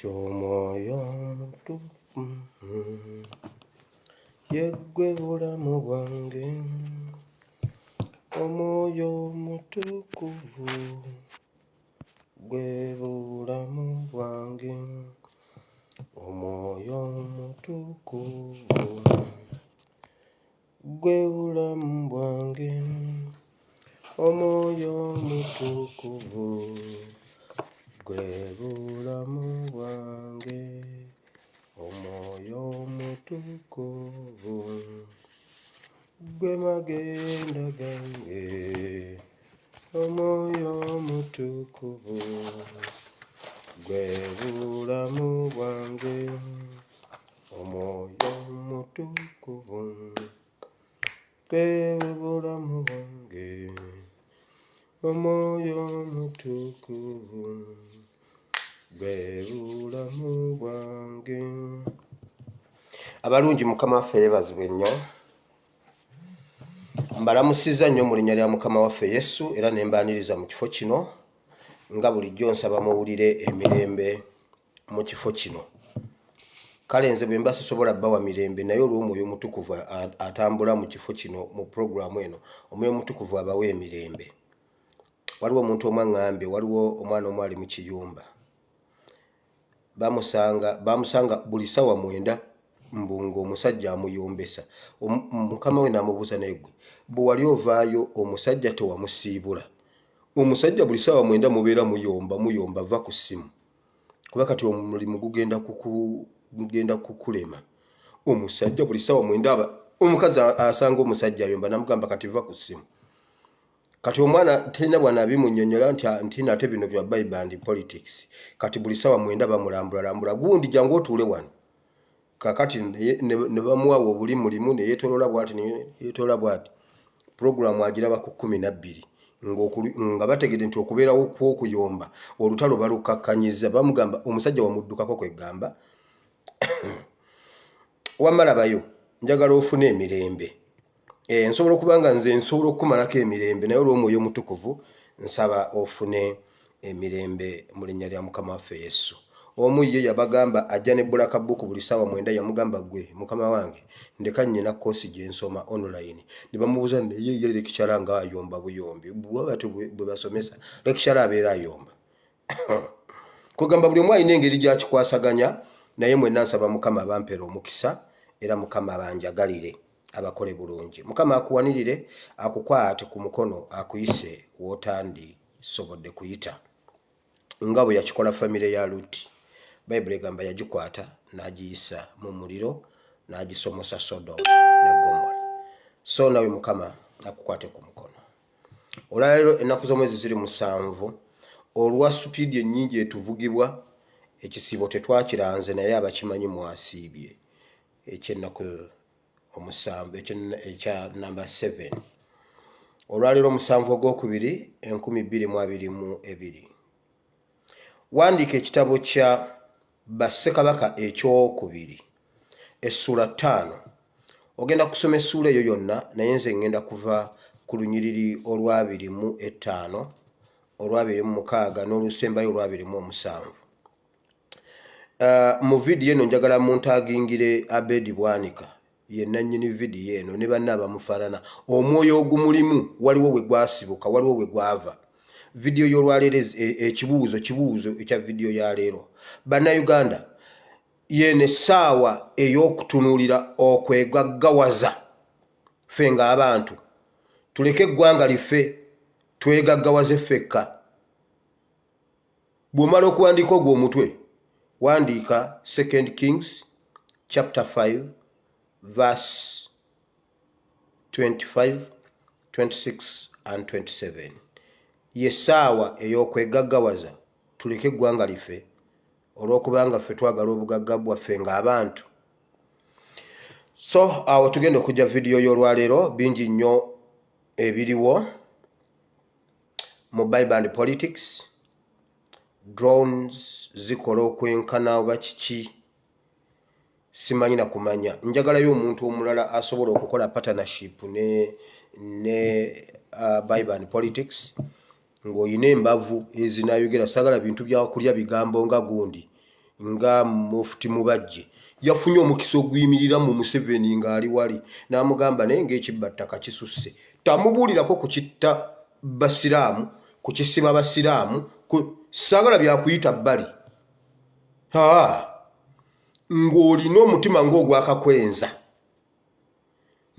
Omwoyo omutukuvu yeggwe bulamu bwange, omwoyo omutukuvu gwe bulamu bwange, omwoyo omutukuvu gwe bulamu bwange, omwoyo omutukuvu gwe bulamu bwange, omwoyo omutukuvu gwe magenda gange, omwoyo omutukuvu gwe bulamu bwange, omwoyo omutukuvu gwe bulamu bwange, omwoyo omutukuvu gwe bulamu bwange. Abalungi Mukama waffe yeebazibwe nnyo. Mbalamusizza nnyo mu linnya lya Mukama waffe Yesu era ne mbaaniriza mu kifo kino nga bulijjo nsaba muwulire emirembe mu kifo kino. Kale nze bwe mba sisobola bbawa mirembe naye olw'omwoyo omutukuvu atambula mu kifo kino mu puroguramu eno, omwoyo omutukuvu abawa emirembe. Waliwo omuntu omu aŋŋambye, waliwo omwana omu ali mu kiyumba, bamusanga buli ssaawa 9 mbungo omusajja amuyombesa. Mukama we n'amubuuza, naye ggwe bwe wali ovaayo omusajja tewamusiibula? Omusajja buli ssaawa 9 mubeera muyomba, va ku ssimu kuba kati omulimu gugenda kukulema. Omusajja buli ssaawa 9 omukazi asanga omusajja ayomba n'amugamba kati va ku ssimu. Kati omwana talina bwana bimunnyonnyola nti nate bino bya Bible and politics. Kati buli ssaawa 9 bamulambula, gundi jangu otuule wano. Kakati ne bamuwa obuli mulimu ne yeetolola bw'ati. Puroguramu agiraba ku 12 nga bategedde nti okubeerawo kw'okuyomba olutalo balukakkanyiza. Bamugamba omusajja wamuddukako kwegamba wamalabayo, njagala ofune emirembe. Nsobola okuba nga nze nsobola okukumalako emirembe naye olw'omwoyo omutukuvu nsaba ofune emirembe mu linnya lya Mukama waffe Yesu. Omu ye yabagamba ajja ne bbulaka bbuku buli ssaawa 9, yamugamba gwe Mukama wange ndeka nnyina koosi gye nsoma online. Ne bamubuuza naye ye lekikyala nga ayomba buyombi, bw'abatyo bwe basomesa lekikyala abeera ayomba. Kugamba buli omu alina engeri gy'akikwasaganya, naye mwenna nsaba Mukama abampeera omukisa era Mukama abanjagalire abakole bulungi. Mukama akuwanirire, akukwate ku mukono, akuyise w'otandisobodde kuyita nga bwe yakikola famire ya Luti. Bayibuli egamba yagikwata n'agiyisa mu muliro n'agisomosa Sodomu ne Gomora. So nawe Mukama akukwate ku mukono. Olwaleero ennaku z'omwezi ziri 7 olwa supiidi ennyingi etuvugibwa, ekisiibo tetwakiranze naye abakimanyi mwasiibye. Ekyennaku 7 ekya namba 7 olwaleero 7 Ogwokubiri 2022. Wandiika ekitabo kya Bassekabaka ekyokubiri essula 5. Ogenda kusoma essula eyo yonna naye nze ngenda kuva ku lunyiriri olwa 25, olwa 26 n'olusembayo olwa 27. Mu vidiyo eno njagala muntagingire Abedi Bwanika, ye nannyini vidiyo eno ne banna abamufaanana. Omwoyo ogumulimu waliwo we gwasibuka, waliwo we gwava. Vidiyo y'olwaleero kibuuzo ekya vidiyo ya leero. Bannayuganda, yene essaawa ey'okutunulira okweggaggawaza. Ffe ng'abantu tuleke eggwanga liffe, twegaggawaze ffekka. Bw'omala okuwandiika ogwo omutwe, wandiika 2Kings chapter 5 verse 25, 26 and 27. Yesaawa ey'okwegaggawaza, tuleke eggwanga liffe olw'okubanga ffe twagala obugagga bwaffe ng'abantu. So awo tugenda okujja vidiyo y'olwaleero, bingi nnyo ebiriwo mu Bible and politics. Drones zikola okwenkana oba kiki simanyi na kumanya. Njagalayo omuntu omulala asobola okukola partnership ne Bible and politics ng'oyina embavu ezinayogera. Sagala bintu bya kulya bigambo nga gundi nga Mufti Mubajje yafunye omukisa ogwimirira mu Museveni ng'ali wali n'amugamba naye ng'ekibbattaka kisusse tamubuulirako ku kitta basiraamu ku kisiba basiraamu saagala byakuyita bbali ng'olina omutima ng'ogwakakwenza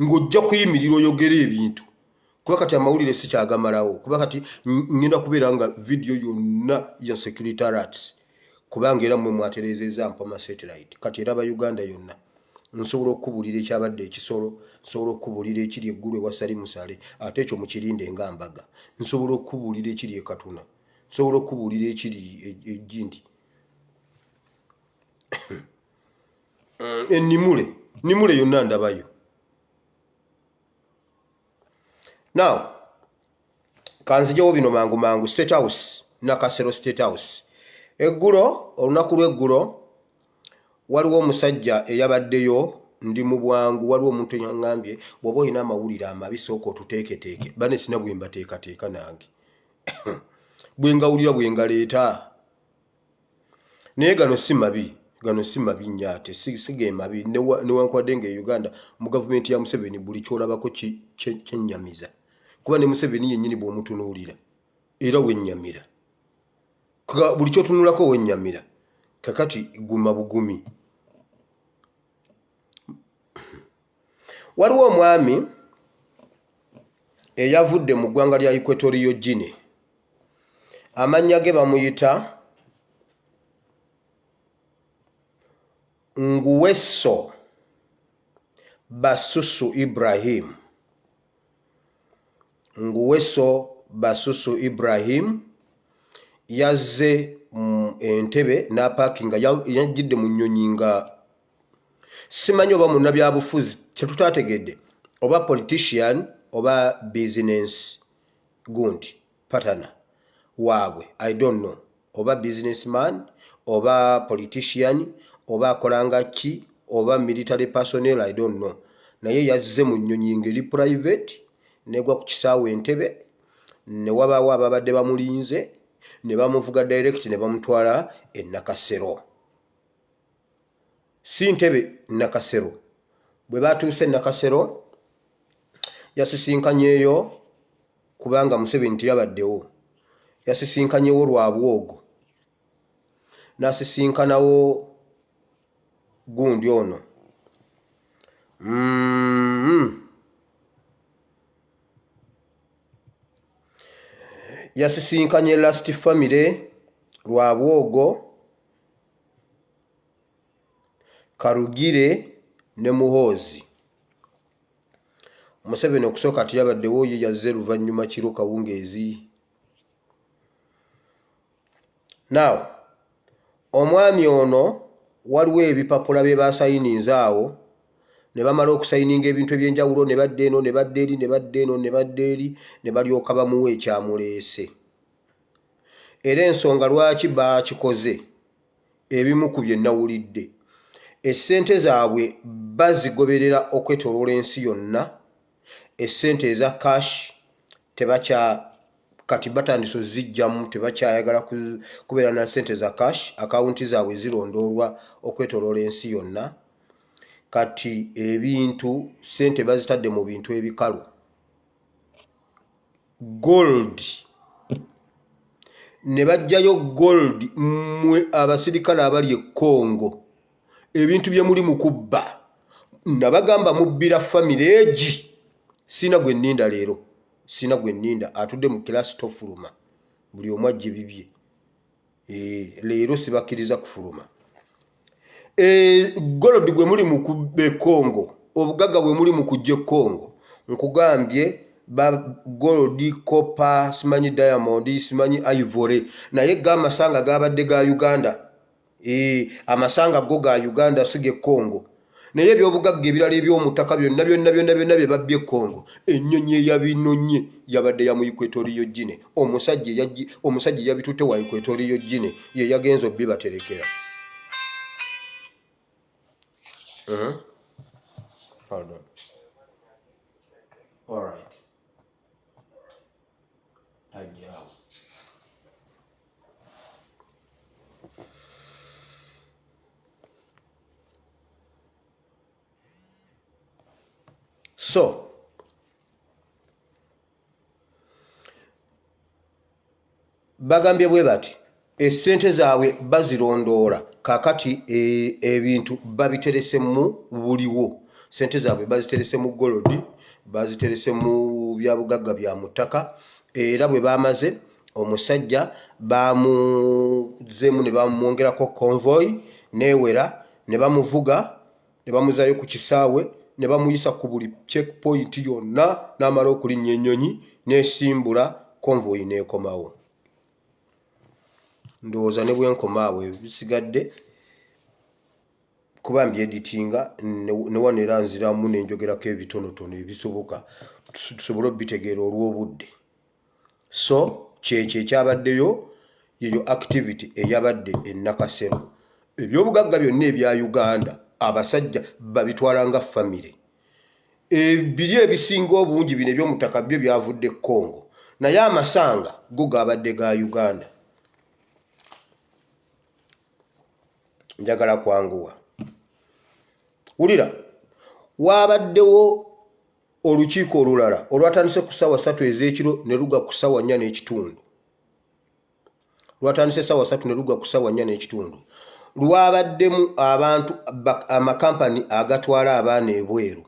ng'ojja kuyimirira oyogera ebintu kuba kati amawulire sikyagamalawo kuba kati ngenda kubeera nga vidiyo yonna ya security alerts kubanga era mmwe mwatereezezza mpama satellite kati era Uganda yonna nsobola okubuulira ekyabadde ekisolo nsobola okubuulira ekiri eggulu ewa Salimusale ate ekyo mukirinde nga mbaga nsobola okubuulira ekiri e Katuna nsobola okubuulira ekiri Ejjindi Nimule yonna ndabayo. Now kanzijewo bino mangu State House Nakasero State House eggulo olunaku lw'eggulo waliwo omusajja eyabaddeyo ndi mu bwangu waliwo omuntu eyaŋŋambye bw'oba olina amawulire amabi sooka otuteeketeeke bane sina bwe mbateekateeka nange bwe ngawulira bwe ngaleeta naye gano si mabi nnyo ate sige mabi newankubadde nga e Uganda mu gavumenti ya Museveni buli kyolabako kyennyamiza kuba ne Museveni yennyini bw'omutunuulira era wennyamira buli kyotunulako wennyamira kakati guma bugumi. Waliwo omwami eyavudde mu ggwanga lya Equatorial Guinea amannya ge bamuyita Nguweso Basusu Ibrahim. Nguweso Basusu Ibrahim yazze Entebbe n'apaakinga yajjidde mu nnyonyi nga simanyi oba munnabyabufuzi tetutategedde oba politician oba business gundi partner waabwe I don't know oba businessman oba politician oba akolanga ki oba military personnel I don't know naye yazze mu nnyonyi ngeri private negwa ku kisaawe Entebbe ne wabaawo ababadde bamulinze ne bamuvuga direct ne bamutwala e Nakasero si Entebbe Nakasero bwe batuuse Nakasero yasisinkanyeeyo kubanga Museveni teyabaddewo yasisinkanyeewo lwa bwogo n'asisinkanawo gundi ono yasisinkanye last family lwa bwogo Karugire ne Muhoozi. Museveni okusooka ati yabaddewo ye yazze luvannyuma kiro kawungeezi. Now omwami ono waliwo ebipapula bye baasayininza awo ne bamala okusayininga ebintu ebyenjawulo ne badde eno ne badde eri ne badde eno ne badde eri ne balyoka bamuwa ekyamuleese. Era ensonga lwaki baakikoze ebimu ku bye nnawulidde essente zaabwe bazigoberera okwetooloola ensi yonna essente eza cash kati batandise ozijjamu tebakyayagala kubeera na ssente za cash akawunti zaabwe zirondoolwa okwetooloola ensi yonna kati ebintu ssente bazitadde mu bintu ebikalu gold ne bajjayo gold mmwe abasirikale abali e Congo ebintu bye muli mu kubba nabagamba mubbira family egi sina gwe nninda leero sina gwe nninda atudde mu kirasi tofuluma buli omu ajje bibye leero sibakkiriza kufuluma gold gwe muli mu kubba e Congo obugagga bwe muli mu kujja e Congo nkugambye ba gold copper simanyi diamond simanyi ivory naye g'amasanga gabadde ga Uganda amasanga go ga Uganda sige Congo naye ebyobugagga ebirala eby'omutaka byonna bye babbye Congo ennyonyi eyabinonye yabadde ya mu Equatorial Guinea omusajja yabitutte wa Equatorial Guinea ye yagenza obbibaterekera. Hold on. All right. So bagambye bwe bati esente zaabwe bazirondoola kakati ebintu babiterese mu buliwo. Sente zaabwe baziterese mu golodi, baziterese mu byabugagga bya mutaka, era bwe bamaze omusajja bamuzeemu ne bamwongerako convoy newera ne bamuvuga ne bamuzayo ku kisaawe ne bamuyisa ku buli checkpoint yonna n'amala okulinnya ennyonyi n'esimbula convoy n'ekomawo. Ndowooza ne bwenkomaawe bisigadde kuba mbyeditinga ne wano era nziramu n'enjogerako ebitonotono ebisoboka tusobole obitegeera olw'obudde. So kyekyo ekyabaddeyo, yeyo activity eyabadde e Nakasero. Ebyobugagga byonna ebya Uganda abasajja babitwala nga famire. Biri ebisinga obungi bino eby'omutaka byo byavudde Congo, naye amasanga go gabadde ga Uganda. Njagala kwanguwa. Wulira, wabaddewo olukiiko olulala olwatandise ku ssaawa 3 ez'ekiro ne lugga ku ssaawa 4 n'ekitundu. Lwatandise ssaawa 3 ne lugga ku ssaawa 4 n'ekitundu. Lwabaddemu abantu amakampani agatwala abaana ebweru.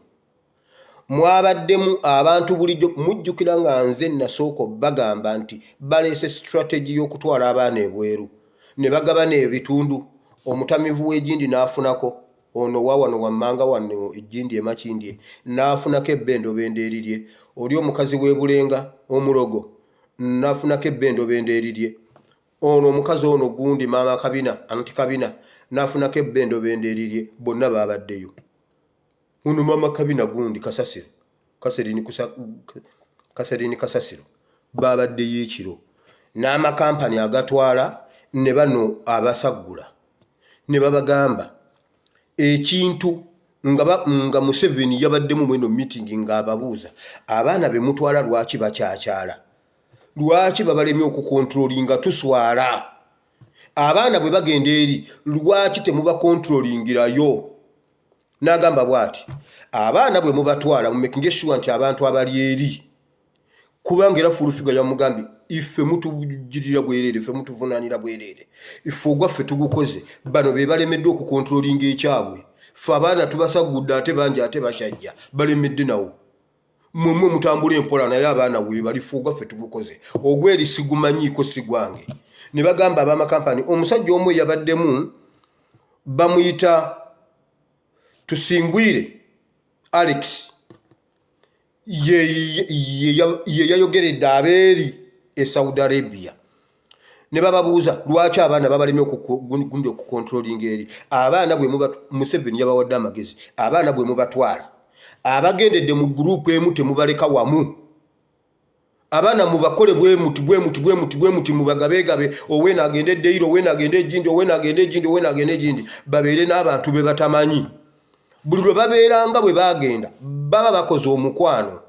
Mwabaddemu abantu bulijjo, mujjukira nga nze nasooka bagamba nti baleese strategy y'okutwala abaana ebweru ne bagabana ebitundu. Omutamivu w'egindi n'afunako, ono wawano wammanga wano egindi emakindye n'afunako ebbendobe ndeerirye. Oli omukazi w'ebulenga omulogo n'afunako ebbendobe ndeerirye. Ono omukazi ono gundi maama Kabina anti Kabina n'afunako ebbendobe ndeerirye. Bonna baabaddeyo. Ono maama Kabina gundi Kasasiro Kaserini Kasasiro baabaddeyo ekiro. N'amakampani agatwala ne bano abasaggula ne babagamba ekintu nga Museveni yabaddemu mweno meeting ng'ababuuza abaana be mutwala lwaki bakyakyala, lwaki babalemye okukontrolinga tuswala, abaana bwe bagenda eri lwaki temubakontrolingirayo. N'agamba bw'ati abaana bwe mubatwala mumekinge sure nti abantu abali eri, kubanga era fulufiga yamugambye ife mutujirira bwerere, ife mutuvunaanira bwerere, ife ogwaffe tugukoze, bano be balemeddwe okukontrolinga ekyabwe, fe abaana tubasagudde ate bangi ate bashajja balemedde nawo. Mmwe mutambula empola naye abaana we bali, fe ogwaffe tugukoze, ogweri sigumanyiiko sigwange. Ne bagamba ab'amakampani, omusajja omu yabaddemu bamuyita Tusingwire Alex, ye yayogeredde abeeri e Saudi Arabia. Ne bababuuza lwaki abaana babalemye gundi okukontrolinga eri. Abaana bwe Museveni yabawadde amagezi, abaana bwe mubatwala abagendedde mu gurupu emu temubaleka wamu. Abaana mubakole bwe muti mubagabegabe, owe nagende deiro, owe nagende ejindi, owe nagende ejindi, owe nagende ejindi, babeere n'abantu be batamanyi. Buli lwe babeeranga bwe bagenda baba bakoze omukwano,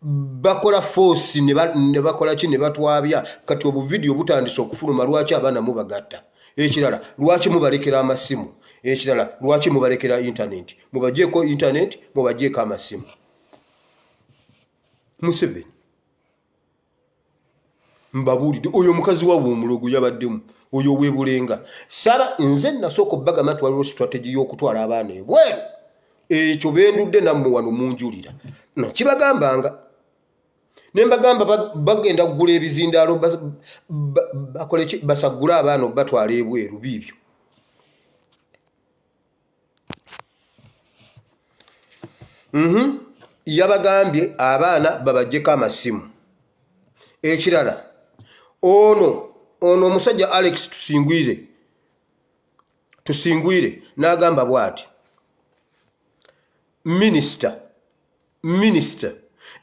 bakola force ne bakola ki ne batwabya. Kati obu video butandise okufuluma, lwaki abaana mubagatta? Ekirala lwaki mubalekera amasimu? Ekirala lwaki mubalekera internet? Mubagyeko internet, mubagyeko amasimu. Museveni mbabuulidde oyo mukazi wa omulogo yabaddemu, oyo webulenga. Saba nze nasooka obbagamba nti waliwo strategy y'okutwala abaana ebweru. Ekyo bendudde nammwe wano munjulira. Nakibagambanga. Ne mbagamba bagenda kugula ebizindaalo bakole ki, basagule abaana batwala ebweru biibyo. Yabagambye abaana babagyeko amasimu. Ekirala ono omusajja Alex Tusingwire n'agamba bw'ati, minisita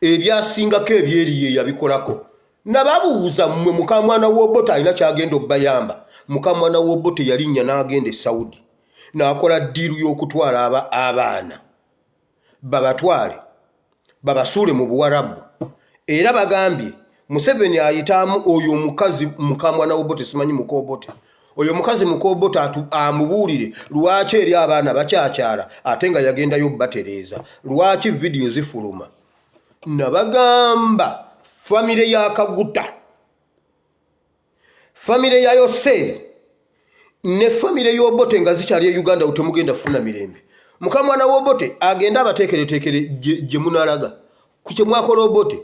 ebyasingako ebyeri ye yabikolako. Nababuuza mmwe mukamwana w'Obote alina kyagenda obbayamba. Mukamwana w'Obote yalinnya n'agenda e Saudi n'akola ddiiru y'okutwala abaana babatwale babasuule mu Buwarabu. Era bagambye Museveni ayitamu oyo omukazi mukamwana w'Obote, simanyi muka Obote, oyo mukazi mukobota amubuulire lwaki eri abaana bakyakyala ate nga yagendayo batereeza lwaki video zifuluma nabagamba famire ya Kaguta famire ya Yoseri ne famire y'Obote nga zikyali e Uganda utemugenda funa mirembe mukamwana w'Obote agenda abateekereteekere gye munalaga ku kye mwakola Obote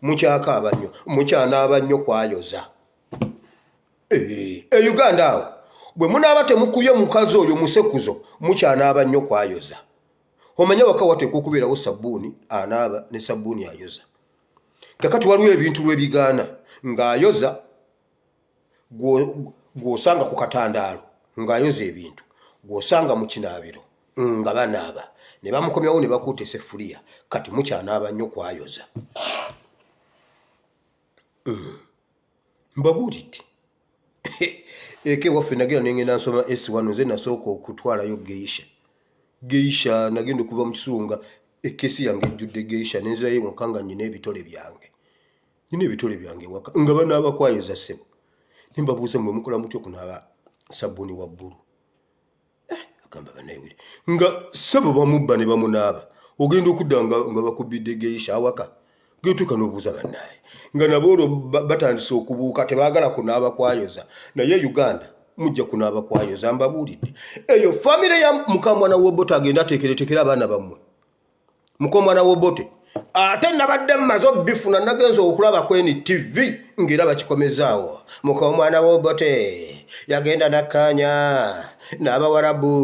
mukyakaaba nnyo mukyanaaba nnyo kwayoza e Uganda awo bwe munaaba temukubye mukazi oyo musekuzo mukyanaaba nnyo kwayoza omanya waka wateekwa okubeerawo sabbuuni anaaba ne sabbuuni ayoza kakati waliwo ebintu lwebigaana ng'ayoza gw'osanga ku katandaalo ng'ayoza ebintu gw'osanga mu kinaabiro nga banaaba ne bamukomyawo ne bakuuta eseffuliya kati mukyanaaba nnyo kwayoza mbabuulidde eke waffe nagenda nengenda nsoma S1 nze nasooka okutwalayo geisha nagenda okuva mu kisunga ekesi yange ejjudde geisha nenzirayo ewaka nga nyina ebitole byange waka nga banaaba kwayoza ssebo nimbabuuza mwe mukola mutya okunaaba sabbuuni wa bbulu agamba banayewere nga ssebo bamubba ne bamunaaba ogenda okudda nga bakubbidde geisha awaka getuuka n'obuuza bannaye nga nabo olwo batandise okubuuka tebaagala kunaaba kwayoza naye Uganda mujja kunaaba kwayoza mbabuulidde eyo famire ya mukamwana w'Obote agenda ateekeretekera abaana bammwe mukamwana w'Obote ate nabadde mmaze bifuna nagenza okulaba kweni TV ngera bakikomezaawo mukamwana w'Obote yagenda nakkaanya n'Abawarabu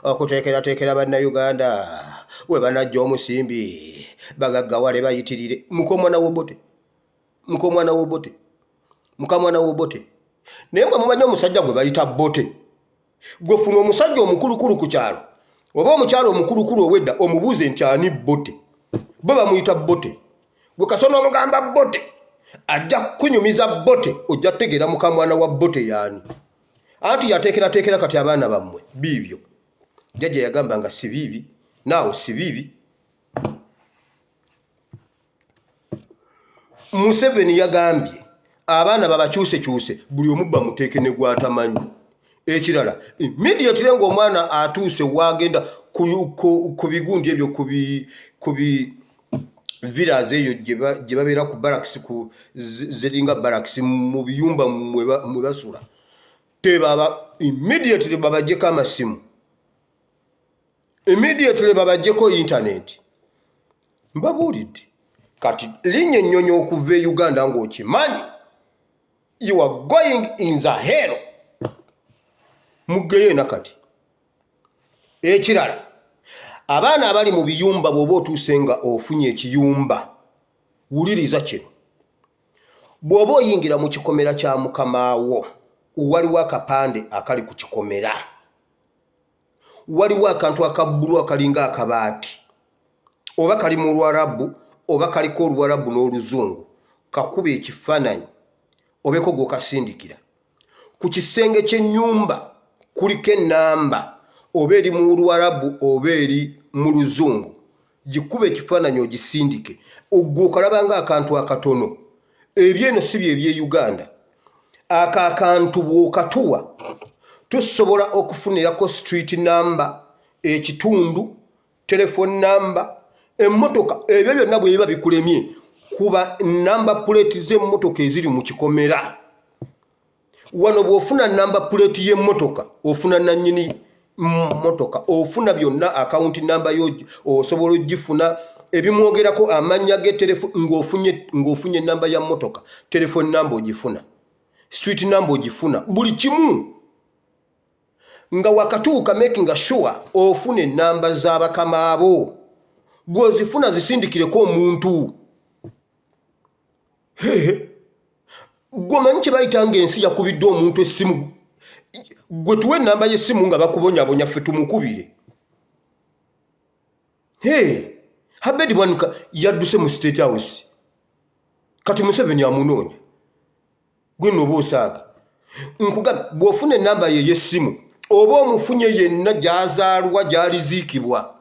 okuteekerateekera bannayuganda we banajja omusimbi bagaggawale bayitirire mukamwana w'Obote naye mwe mumanyi omusajja gwe bayita Bote gwefuna omusajja omukulukulu ku kyalo oba omukyalo omukulukulu owedda omubuuze nti ani Bote bo bamuyita Bote gwe kasona omugamba Bote ajja kunyumiza Bote ojja kutegeera mukamwana wa Bote yaani anti yateekerateekera kati abaana bammwe biibyo jjajja yagamba nga si biibi naawe si biibi Museveni yagambye abaana babakyusekyuse buli omu bamuteeke ne gwatamanyi ekirala immediately ng'omwana atuuse wagenda ku bigundi ebyo ku villas eyo gye babeera ku barracks zeringa barracks mu biyumba mwe basula tebaba immediately babajjeko amasimu immediately babajjeko internet mbabuulidde kati linnya ennyonyi okuva e Uganda ng'okimanyi you are going in the hell muggeyo nakati ekirala abaana abali mu biyumba bw'oba otuuse nga ofunye ekiyumba wuliriza kino bw'oba oyingira mu kikomera kya mukamaawo waliwo akapande akali ku kikomera waliwo akantu akabbulu akalinga akabaati oba kali mu Lwarabu oba kaliko Oluwarabu n'Oluzungu kakuba ekifaananyi obeko gw'okasindikira ku kisenge ky'ennyumba kuliko ennamba oba eri mu Luwarabu oba eri mu Luzungu gikuba ekifaananyi ogisindike ogwo okalabanga akantu akatono ebyeno si bye eby'e Uganda aka akantu bw'okatuwa tusobola okufunirako street number ekitundu telefone number emmotoka ebyo byonna bwe biba bikulemye kuba number plate z'emmotoka eziri mu kikomera wano bw'ofuna number plate y'emmotoka ofuna nannyini mmotoka ofuna byonna account number yo osobola ogifuna ebimwogerako amannya g'etelefone ng'ofunye namba ya mmotoka telefone number ogifuna street number ogifuna buli kimu nga wakatuuka making sure ofune namba z'abakama abo bw'ozifuna zisindikireko omuntu gwe manyi kye bayitanga ensi yakubidde omuntu essimu gwe tuwe namba y'essimu nga bakubonyabonya ffe tumukubire Habedi Bwanika yadduse mu State House kati Museveni amunoonya gwe n'oba osaaga nkugamba bw'ofuna ennamba ye y'essimu oba omufunye yenna gy'azaalwa gy'aliziikibwa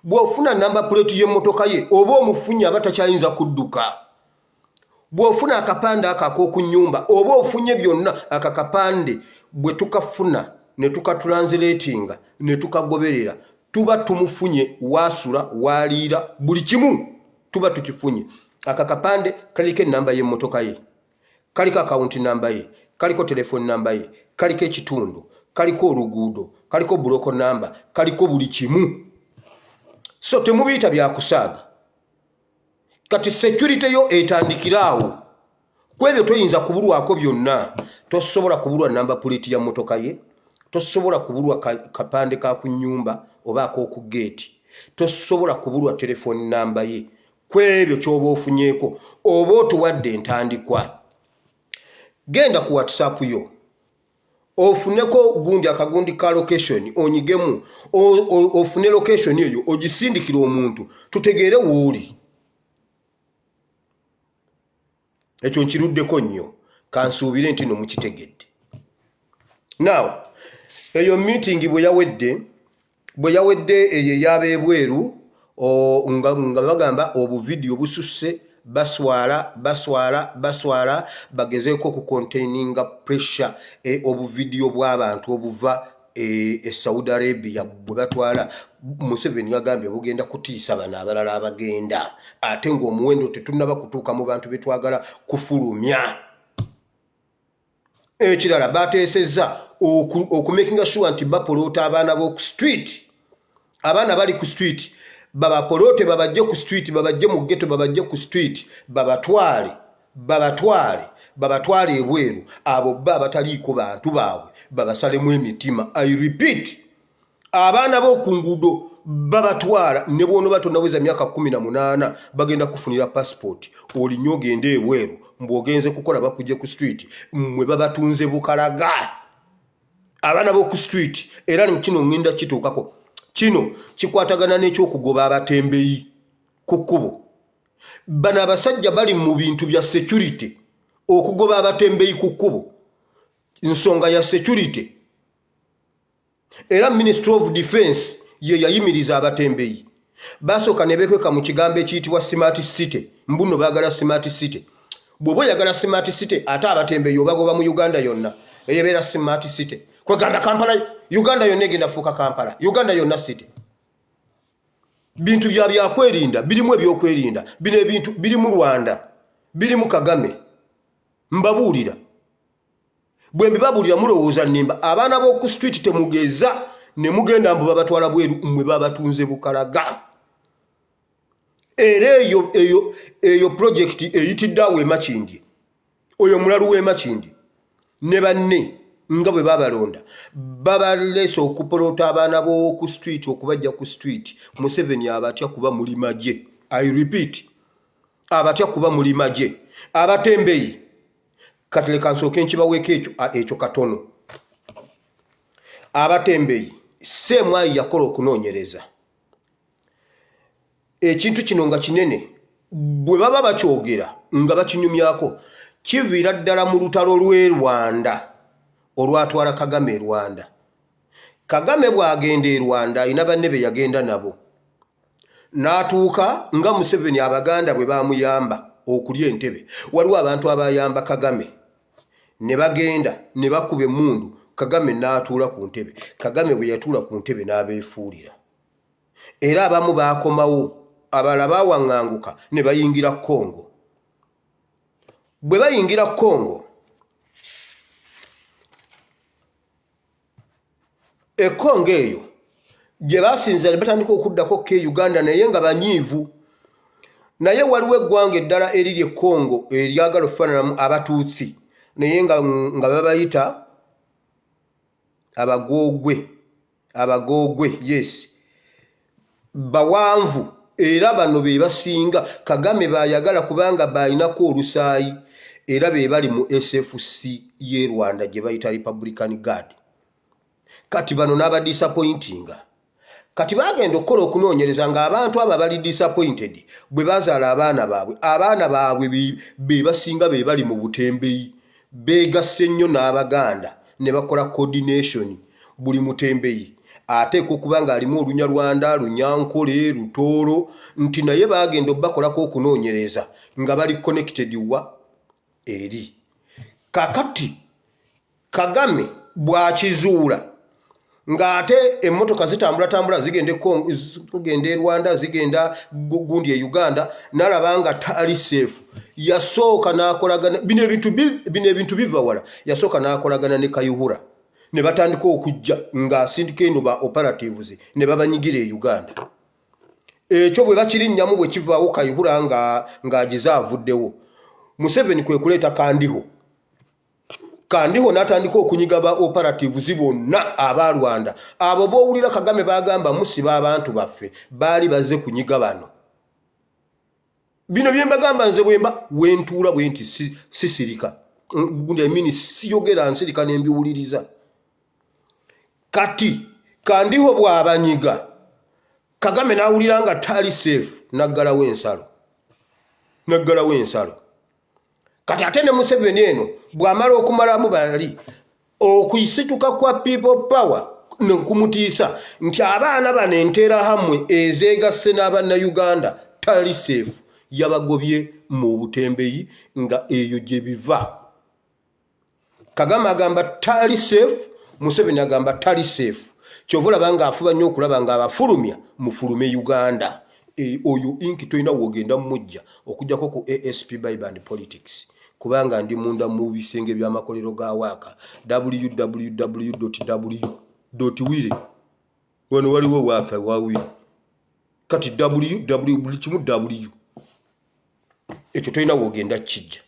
bw'ofuna namba plate y'emmotoka ye oba omufunye aba takyayinza kudduka bw'ofuna akapande ako ak'oku nnyumba oba ofunye byonna akakapande bwe tukafuna ne tukatranslatinga ne tukagoberera tuba tumufunye wasula waliira buli kimu tuba tukifunye. Akakapande kaliko enamba y'emmotoka ye, kaliko akawunti namba ye, kaliko telefoni namba ye, kaliko ekitundu, kaliko oluguudo, kaliko buloko namba, kaliko buli kimu. So temubiyita byakusaaga. Kati security yo etandikiraawo. Kwebyo toyinza kubulwako byonna. Tosobola kubulwa namba plate ya mmotoka ye, tosobola kubulwa kapande ka ku nnyumba oba ak'oku gate, tosobola kubulwa telefoni namba ye. Kwebyo ky'oba ofunyeeko oba otuwadde entandikwa. Genda ku WhatsApp yo ofuneko gundi akagundi ka location onyigemu, ofune location eyo ogisindikira omuntu tutegeere wooli. Ekyo nkiruddeko nnyo kansuubire nti no mukitegedde. Now eyo meeting bwe yawedde eyo ey'abeebweru nga bagamba obuvidiyo bususse baswala bagezeeko ku containinga pressure obuvidiyo bw'abantu obuva Saudi Arabia bwe batwala. Museveni yagambye bugenda kutiisa bano abalala abagenda, ate ng'omuwendo tetunnaba kutuuka mu bantu betwagala kufulumya. Ekirala bateesezza okumakinga sure nti bapoloota abaana b'oku street. Abaana bali ku street babapoloote, babajje ku street, babajje mu ghetto, babajje ku street, babatwale ebweru. Abo bataliiko bantu baabwe babasalemu emitima. I repeat, abaana b'oku nguudo babatwala ne bwono batonaweza myaka 18 bagenda kufunira passport. Olinyo ogende ebweru mbwogenze kukola bakujje ku street mwe babatunze bukalaga. Abaana b'oku street era kino ngenda kituukako. Kino kikwatagana n'ekyokugoba abatembeyi ku kkubo. Bano abasajja bali mu bintu bya security, okugoba abatembeyi ku kkubo nsonga ya security. Era Ministry of Defense ye yayimiriza abatembeyi. Basooka ne beekweka mu kigambo ekiyitibwa smart city. Mbuno baagala smart city. Bw'oba oyagala smart city ate abatembeyi obagoba mu Uganda yonna eyebeera smart city. Kwegamba Kampala, Uganda yonna egenda fuuka Kampala, Uganda yonna city. Bintu byakwerinda, birimu ebyokwerinda, bino ebintu biri mu Rwanda, biri mu Kagame. Mbabuulira. Bwe mbibabuulira mulowooza nnimba. Abaana b'oku street temugeza ne mugenda mbu babatwala bweru mmwe babatunze bukalaga. Era eyo project eyitidde awo Makindi. Oyo mulalu w'e Makindi ne banne nga bwe babalonda babaleese okupolota abaana b'oku street okubajja ku street. Museveni abatya kuba muli magye. I repeat, abatya kuba muli magye. Abatembeyi kati leka nsooke nkibaweeko ekyo katono. Abatembeyi Ssemwayi yakola okunoonyereza ekintu kino nga kinene. Bwe baba bakyogera nga bakinyumyako kiviira ddala mu lutalo lw'e Rwanda olwatwala Kagame e Rwanda. Kagame bw'agenda e Rwanda alina banne be yagenda nabo. N'atuuka nga Museveni Abaganda bwe bamuyamba okulya entebe. Waliwo abantu abayamba Kagame ne bagenda ne bakuba emmundu, Kagame n'atuula ku ntebe. Kagame bwe yatuula ku ntebe n'abeefuulira. Era abamu baakomawo, abalala baawaŋŋanguka ne bayingira Congo. Bwe bayingira Congo, Congo eyo gye basinza ne batandika okuddako ke Uganda naye nga banyiivu. Naye waliwo eggwanga eddala eriri e Congo eryagala okufaananamu Abatuutsi naye nga babayita Abagoogwe, yes. Bawanvu era bano be basinga. Kagame bayagala kubanga bayinako olusaayi era be bali mu SFC y'e Rwanda gye bayita Republican Guard. Kati bano n'aba disappointinga. Kati bagenda okukola okunoonyereza ng'abantu abo bali disappointed bwe bazaala abaana baabwe be basinga be bali mu butembeyi. Beegasse nnyo n'Abaganda ne bakola coordination. Buli mutembeyi ateekwa okuba ng'alimu Olunyarwanda, Lunyankole, Lutooro, nti naye bagenda bakolako okunoonyereza nga bali connected wa eri. Kakati Kagame bwakizuula ng'ate emmotoka zitambula zigenda e Rwanda zigenda gundi e Uganda n'alaba nga tali safe yasooka n'akolagana bino ebintu biva wala yasooka n'akolagana ne Kayihura ne batandika okujja ng'asindika eno ba operatives ne babanyigira e Uganda ekyo bwe bakirinnyamu bwe kivaawo Kayihura ng'agize avuddewo Museveni kwe kuleeta Kandiho n'atandika okunyiga ba operatives bonna aba Rwanda abo bowulira Kagame bagamba musiba abantu baffe baali bazze kunyiga bano bino bye mbagamba nze wentuula bwenti sisirika gundi siyogera nsirika n'embiwuliriza kati Kandiho bw'abanyiga Kagame n'awulira nga tali safe naggalawo ensalo kati ate ne Museveni eno bw'amala okumalamu bali okuyisituka kwa people power n'okumutiisa nti abaana bano enterahamwe ezeegasse n'Abannayuganda tali safe yabagobye mu butembeyi nga eyo gye biva Kagame agamba tali safe Museveni agamba tali safe kyova olaba ng'afuba nnyo okulaba ng'abafulumya mufulume Uganda oyo inki toyina wogenda mujja okujjako ku ASP Bible and Politics kubanga ndi munda mu bisenge by'amakolero ga waaka www.w.wile wano waliwo waaka wawile kati buli kimu w ekyo toyina wogenda kijja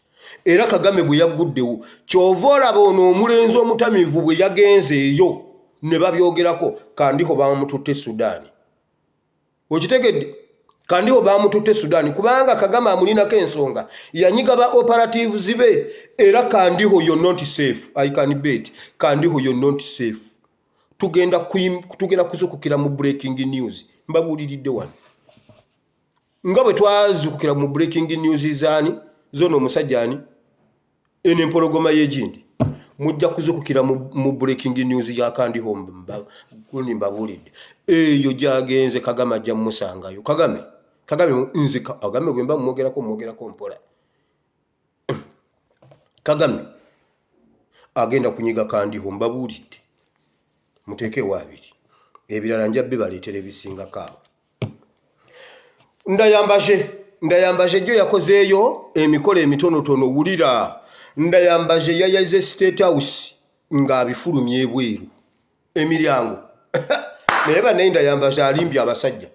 era Kagame bwe yagguddewo kyova olaba ono omulenzi omutamivu bwe yagenze eyo ne babyogerako Kandiho bamututte Sudan okitegedde Kandiho bamututte Sudan kubanga Kagame amulinako ensonga yanyiga ba operatives be era Kandiho you're not safe I can bet Kandiho you're not safe tugenda kuzukukira mu breaking news mbabuliridde wano nga bwe twazukukira mu breaking news zani zono omusajjani ene empologoma y'egindi mujja kuzukukira mu breaking news ya Kandiho mbabulidde eyo gyagenze Kagame ajja mmusangayo Kagame nze Kagame bwe mba mwogerako mpola Kagame agenda kunyiga Kandiho mbabulidde muteeke wabiri ebirala njabbe baleetere ebisingako awo ndayambaje jjo yakozeeyo emikolo emitonotono wulira ndayambaje yayaze State House ng'abifulumye ebweru emiryango naye bannaye ndayambaje alimbye abasajja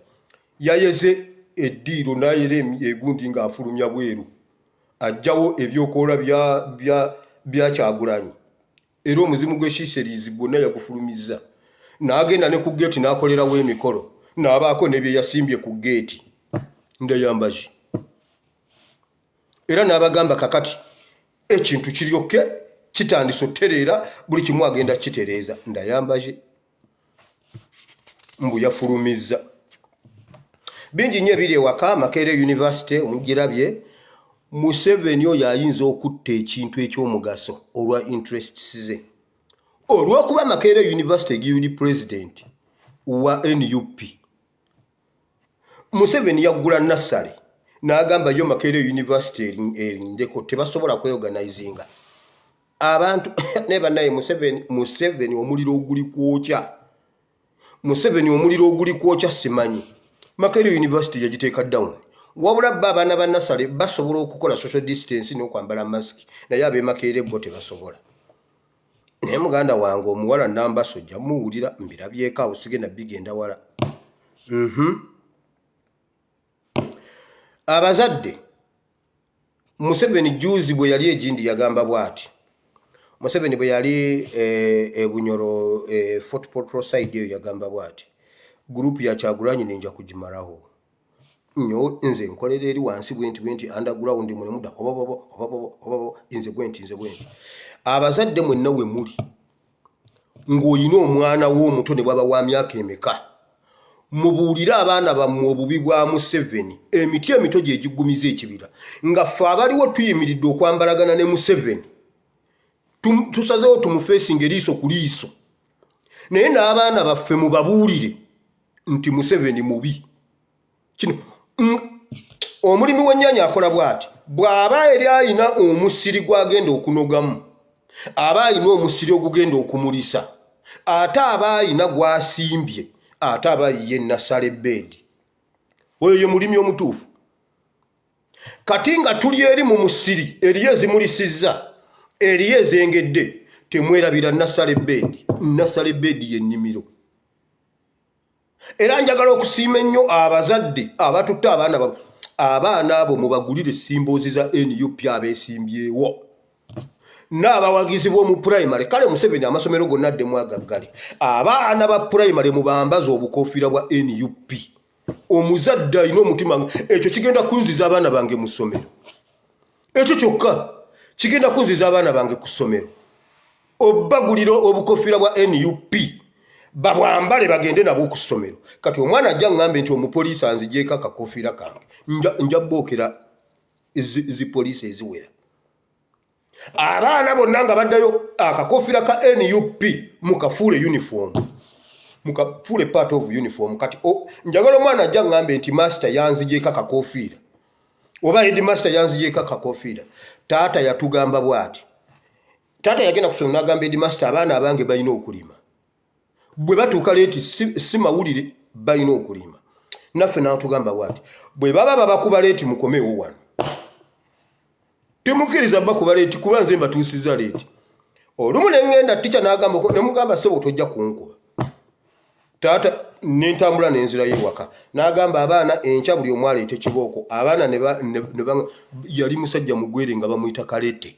yayeze eddiiro n'ayera egundi ng'afulumya bweru ajjawo ebyokoola bya Kyagulanyi era omuzimu gw'eshiiseriizi gwonna yagufulumizza n'agenda ne ku geeti n'akolerawo emikolo n'abaako ne bye yasimbye ku geeti ndayambaje era n'abagamba kakati ekintu kiryoke kitandise otereera buli kimu agenda kitereeza ndayambaje mbu yafulumizza bingi nnyo ebiri ewaka Makerere University omugirabye Museveni oyo ayinza okutta ekintu eky'omugaso olwa interests ze olw'okuba Makerere University giyuli president wa NUP Museveni yaggula nassale n'agamba yo Makerere University erindeko tebasobola kweorganizinga abantu ne bannaye Museveni omuliro oguli kwokya simanyi Makerere University yagiteeka down wabula abaana ba nassale basobola okukola social distance n'okwambala mask naye ab'e Makerere bo tebasobola naye muganda wange omuwala Nambaso ojja muwulira mbirabyeko awo sigenda bigenda wala abazadde Museveni juzi bwe yali egindi yagamba bwati Museveni bwe yali ebunyoro Fort Portal side eyo yagamba bwati group ya Kyagulanyi ninja kugimalaho nyo nze nkolera eri wansi bwenti underground muda obobo inze bwenti abazadde mwenna we muli ng'oyina omwana w'omuto ne bwaba wa myaka emeka mubuulira abaana bammwe obubi bwa Museveni emiti emito gye gigumiza ekibira nga ffe abaliwo tuyimiridde okwambalagana ne Museveni tusazeewo tumufeesinga eriiso ku liiso naye n'abaana baffe mubabuulire nti Museveni mubi kino omulimi w'ennyaanya akola bw'ati bw'aba eri alina omusiri gw'agenda okunogamu aba alina omusiri ogugenda okumulisa, ate aba alina gwasimbye, ate aba ye nasala ebbeedi. Oyo ye mulimi omutuufu. Kati nga tuli eri mu musiri, eriyo ezimulisizza, eriyo ezengedde, temwerabira nasala ebbeedi. Nasala ebbeedi ye nnimiro. Era njagala okusiima ennyo abazadde abatutte abaana abo mubagulire simboozi za NUP abeesimbyewo. N'abawagizi b'omu primary, kale Museveni amasomero gonna addemu agaggale. Abaana ba primary mubambaza obukofiira bwa NUP. Omuzadde alina omutima, ekyo kigenda kunziza abaana bange mu ssomero. Ekyo kyokka kigenda kunziza abaana bange ku ssomero. Obbagulira obukofiira bwa NUP babwambale bagende nabo ku ssomero. Kati omwana ajja ngambe nti omupoliisi anzigyeko akakofiira kange, nja bookera zipoliisi eziwera. Abaana bonna nga baddayo akakofiira ka NUP mukafuule uniform, mukafuule part of uniform. Kati njagala omwana ajja ngambe nti master yanzigyeko akakofiira oba headmaster yanzigyeko akakofiira. Taata yatugamba bw'ati. Taata yagenda kusoma n'agamba headmaster abaana abange balina okulima. Bwe batuuka leeti si mawulire balina okulima. Naffe n'atugamba bw'ati, bwe baba babakuba leeti mukomewo wano. Temukkiriza bakuba leeti kuba nze mbatuusizza leeti. Olumu ne ngenda tica n'agamba, ne mugamba ssebo tojja kunkuba. Taata n'entambula n'enzirayo ewaka. N'agamba abaana enkya buli omu aleete kibooko. Abaana yali musajja mugwere nga bamuyita Kalete.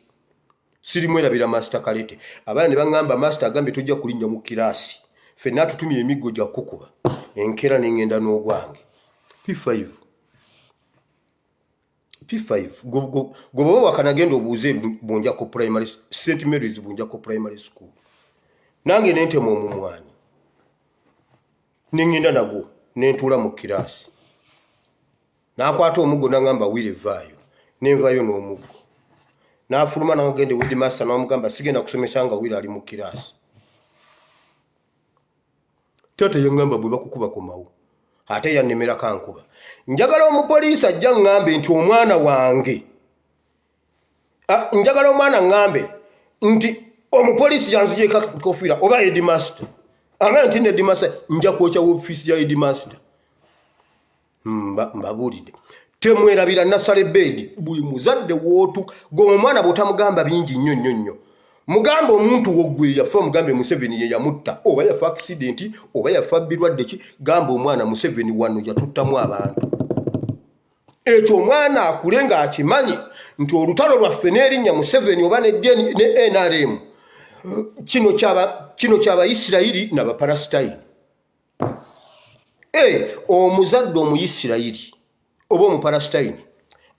Sirimwerabira Master Kalete. Abaana ne baŋŋamba Master agambye tojja kulinnya mu kiraasi. Ffenna tutumye emiggo gya kukuba. Enkera n'engenda n'ogwange. P5. Gobo wakanagenda obuuze Bunjako Primary, St. Mary's Bunjako Primary School. Nange nentema omumwani. Nengenda nagwo nentuula mu kiraasi. Nakwata omuggo n'angamba wile vaayo. Nenvayo n'omuggo. N'afuluma n'agende headmaster n'amugamba sigenda kusomesa nga wile ali mu kiraasi. Taata yangamba bwe bakukuba komawo. Ate yannemera kankuba. Njagala omupoliisi ajja ngambe nti omwana wange. Njagala omwana ngambe nti omupoliisi yanzigyeko akakofiira oba headmaster. Anga nti headmaster nja kwokya ofiisi ya headmaster. Mbabuulidde. Temwerabira nasala ebbeedi. Buli muzadde wootu omwana bw'otamugamba bingi nnyo. Mugamba omuntu wogwe yafa mugambe Museveni ye yamutta, oba yafa accident, oba yafa birwadde ki, gamba omwana Museveni wano yatuttamu abantu. Ekyo omwana akule nga akimanyi nti olutalo lwaffe n'erinnya Museveni oba ne NRM kino ky'Abayisirayiri n'Abapalesitayini. Omuzadde Omuyisirayiri oba Omupalesitayini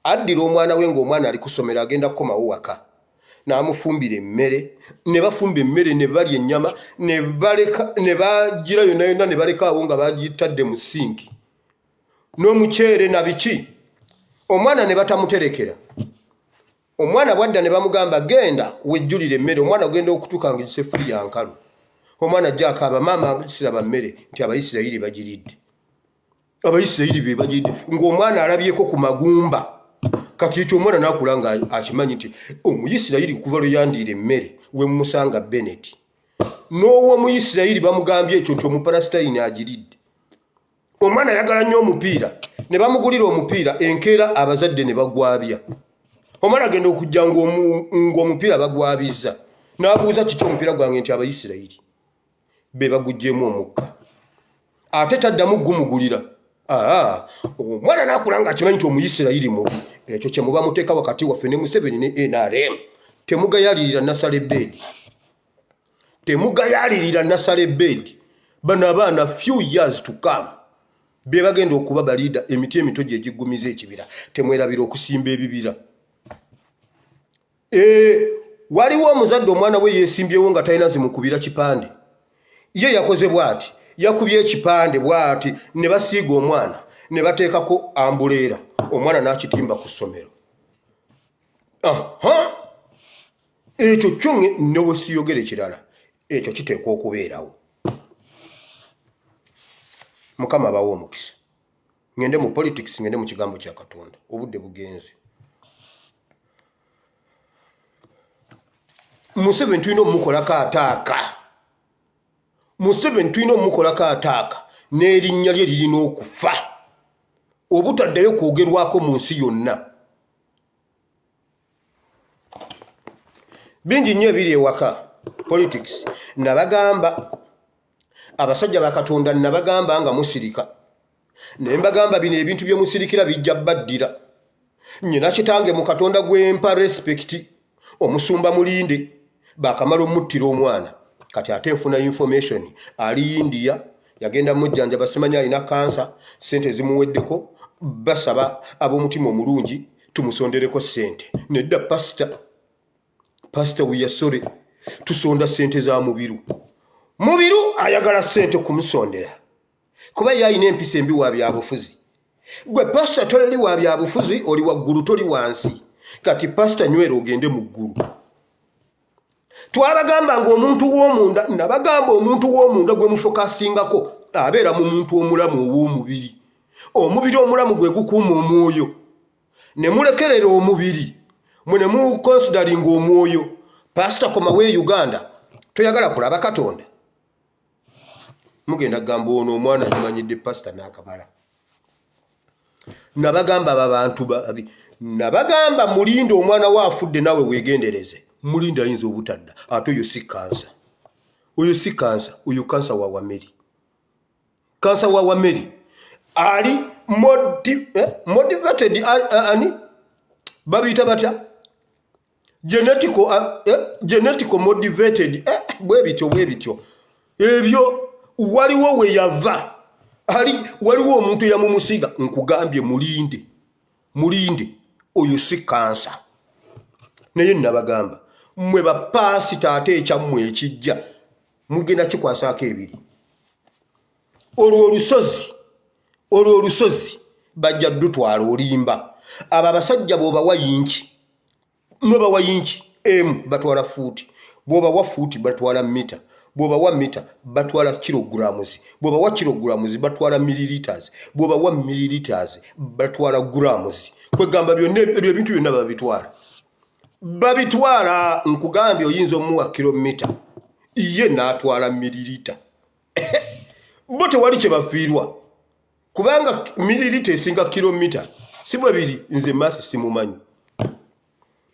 addira omwana we ng'omwana ali kusomera agenda kukomawo waka. N'amufumbira emmere, ne bafumba emmere ne balya ennyama, ne bagira yonna ne balekaawo nga bagitadde mu sinki. N'omuceere na biki. Omwana ne batamuterekera. Omwana bwadda ne bamugamba genda wejjulire emmere. Omwana ogenda okutuuka nga eseffuliya nkalu. Omwana ajja akaaba, maama siraba mmere, nti Abayisirayiri bagiridde. Abayisirayiri be bagiridde. Ng'omwana alabyeko ku magumba. Kati ekyo omwana n'akula nga akimanyi nti Omuyisirayiri kuva lwe yandiira emmere we musanga Bennett. N'ow'Omuyisirayiri bamugambye ekyo nti Omupalesitayini agiridde. Omwana ayagala nnyo omupiira. Ne bamugulira omupiira, enkeera abazadde ne bagwabya. Omwana agenda okujja ng'omupiira bagwabizza. N'abuuza kiti omupiira gwange nti Abayisirayiri be baguggyemu omukka. Ate taddamu gumugulira. Omwana n'akula nga akimanyi nti Omuyisirayiri mubi. Ekyo kye muba muteeka wakati waffe ne Museveni ne NRM. Temugayalirira nasala ebbeedi. Temugayalirira nasala ebbeedi. Bano abaana few years to come be bagenda okuba baliida emiti emito gye giggumiza ekibira. Temwerabira okusimba ebibira. Waliwo omuzadde omwana we yeesimbyewo nga talina zimukubira kipande. Ye yakoze bw'ati. Yakubye ekipande bw'ati ne basiiga omwana ne bateekako ambuleera. Omwana n'akitimba ku ssomero. Ekyo kyonge ne bwe siyogere kirala. Ekyo kiteekwa okubeerawo. Mukama abawo omukisa. Ngende mu politics, ngende mu kigambo kya Katonda. Obudde bugenze. Museveni tulina omukolako ataaka. Museveni tulina omukolako ataaka n'erinnya lye lirina okufa obutaddayo kwogerwako mu nsi yonna. Bingi nnyo ebiri ewaka politics. Nabagamba abasajja ba Katonda, nabagamba nga musirika, naye mbagamba bino ebintu bye musirikira bijja baddira. Nnyina kitange mu Katonda gwempa respect, omusumba Mulinde bakamala omuttira omwana, kati ate nfuna information ali India, yagenda mujjanja basimanya alina kansa, sente zimuweddeko, basaba ab'omutima omulungi tumusondereko sente. Nedda pastor wiyasore tusonda sente za mubiru. Mubiru ayagala sente kumusondera kuba yalina empisa embi wa byabufuzi. Gwe pastor toli wa byabufuzi, oli waggulu toli wansi. Kati pastor nywera ogende mu ggulu. Twabagamba ngo omuntu w'omunda, nabagamba omuntu w'omunda gwe mufokasingako abeera mu muntu omulamu ow'omubiri. Omubiri omulamu gwe gukuuma omwoyo. Ne mulekerera omubiri mwe ne mu considering omwoyo. Pastor komawe Uganda toyagala kulaba Katonda. Mugenda gamba ono omwana yimanyidde pastor n'akamala. Nabagamba babantu babi. Nabagamba Mulinde omwana waafudde nawe wegendereze. Mulinde ayinza obutadda. Ate oyo si kansa. Oyo si kansa. Oyo kansa wa Wameri. Kansa wa Wameri. Ali motivated ani? Babita batya? Genetical motivated. Bwebityo. Ebyo waliwo we yava. Waliwo omuntu yamumusiga nkugambye Mulinde oyo si kansa. Naye nabagamba mmwe bapasita ate ekyammwe ekijja mugenda kikwasaako ebiri. Olwo olusozi bajja dutwala olimba. Abo abasajja bw'obawa yinki nobawa yinki batwala fuuti, bw'obawa fuuti batwala mita, bw'obawa mita batwala kilograms, bw'obawa kilograms batwala milliliters, bw'obawa milliliters batwala grams. Kwegamba byonna ebyo ebintu byonna babitwala nkugambye oyinza omuwa kilomita ye n'atwala millilita. Bo tewali kye bafiirwa kubanga millilita esinga kilomita si bwebiri. Nze Masi simumanyi.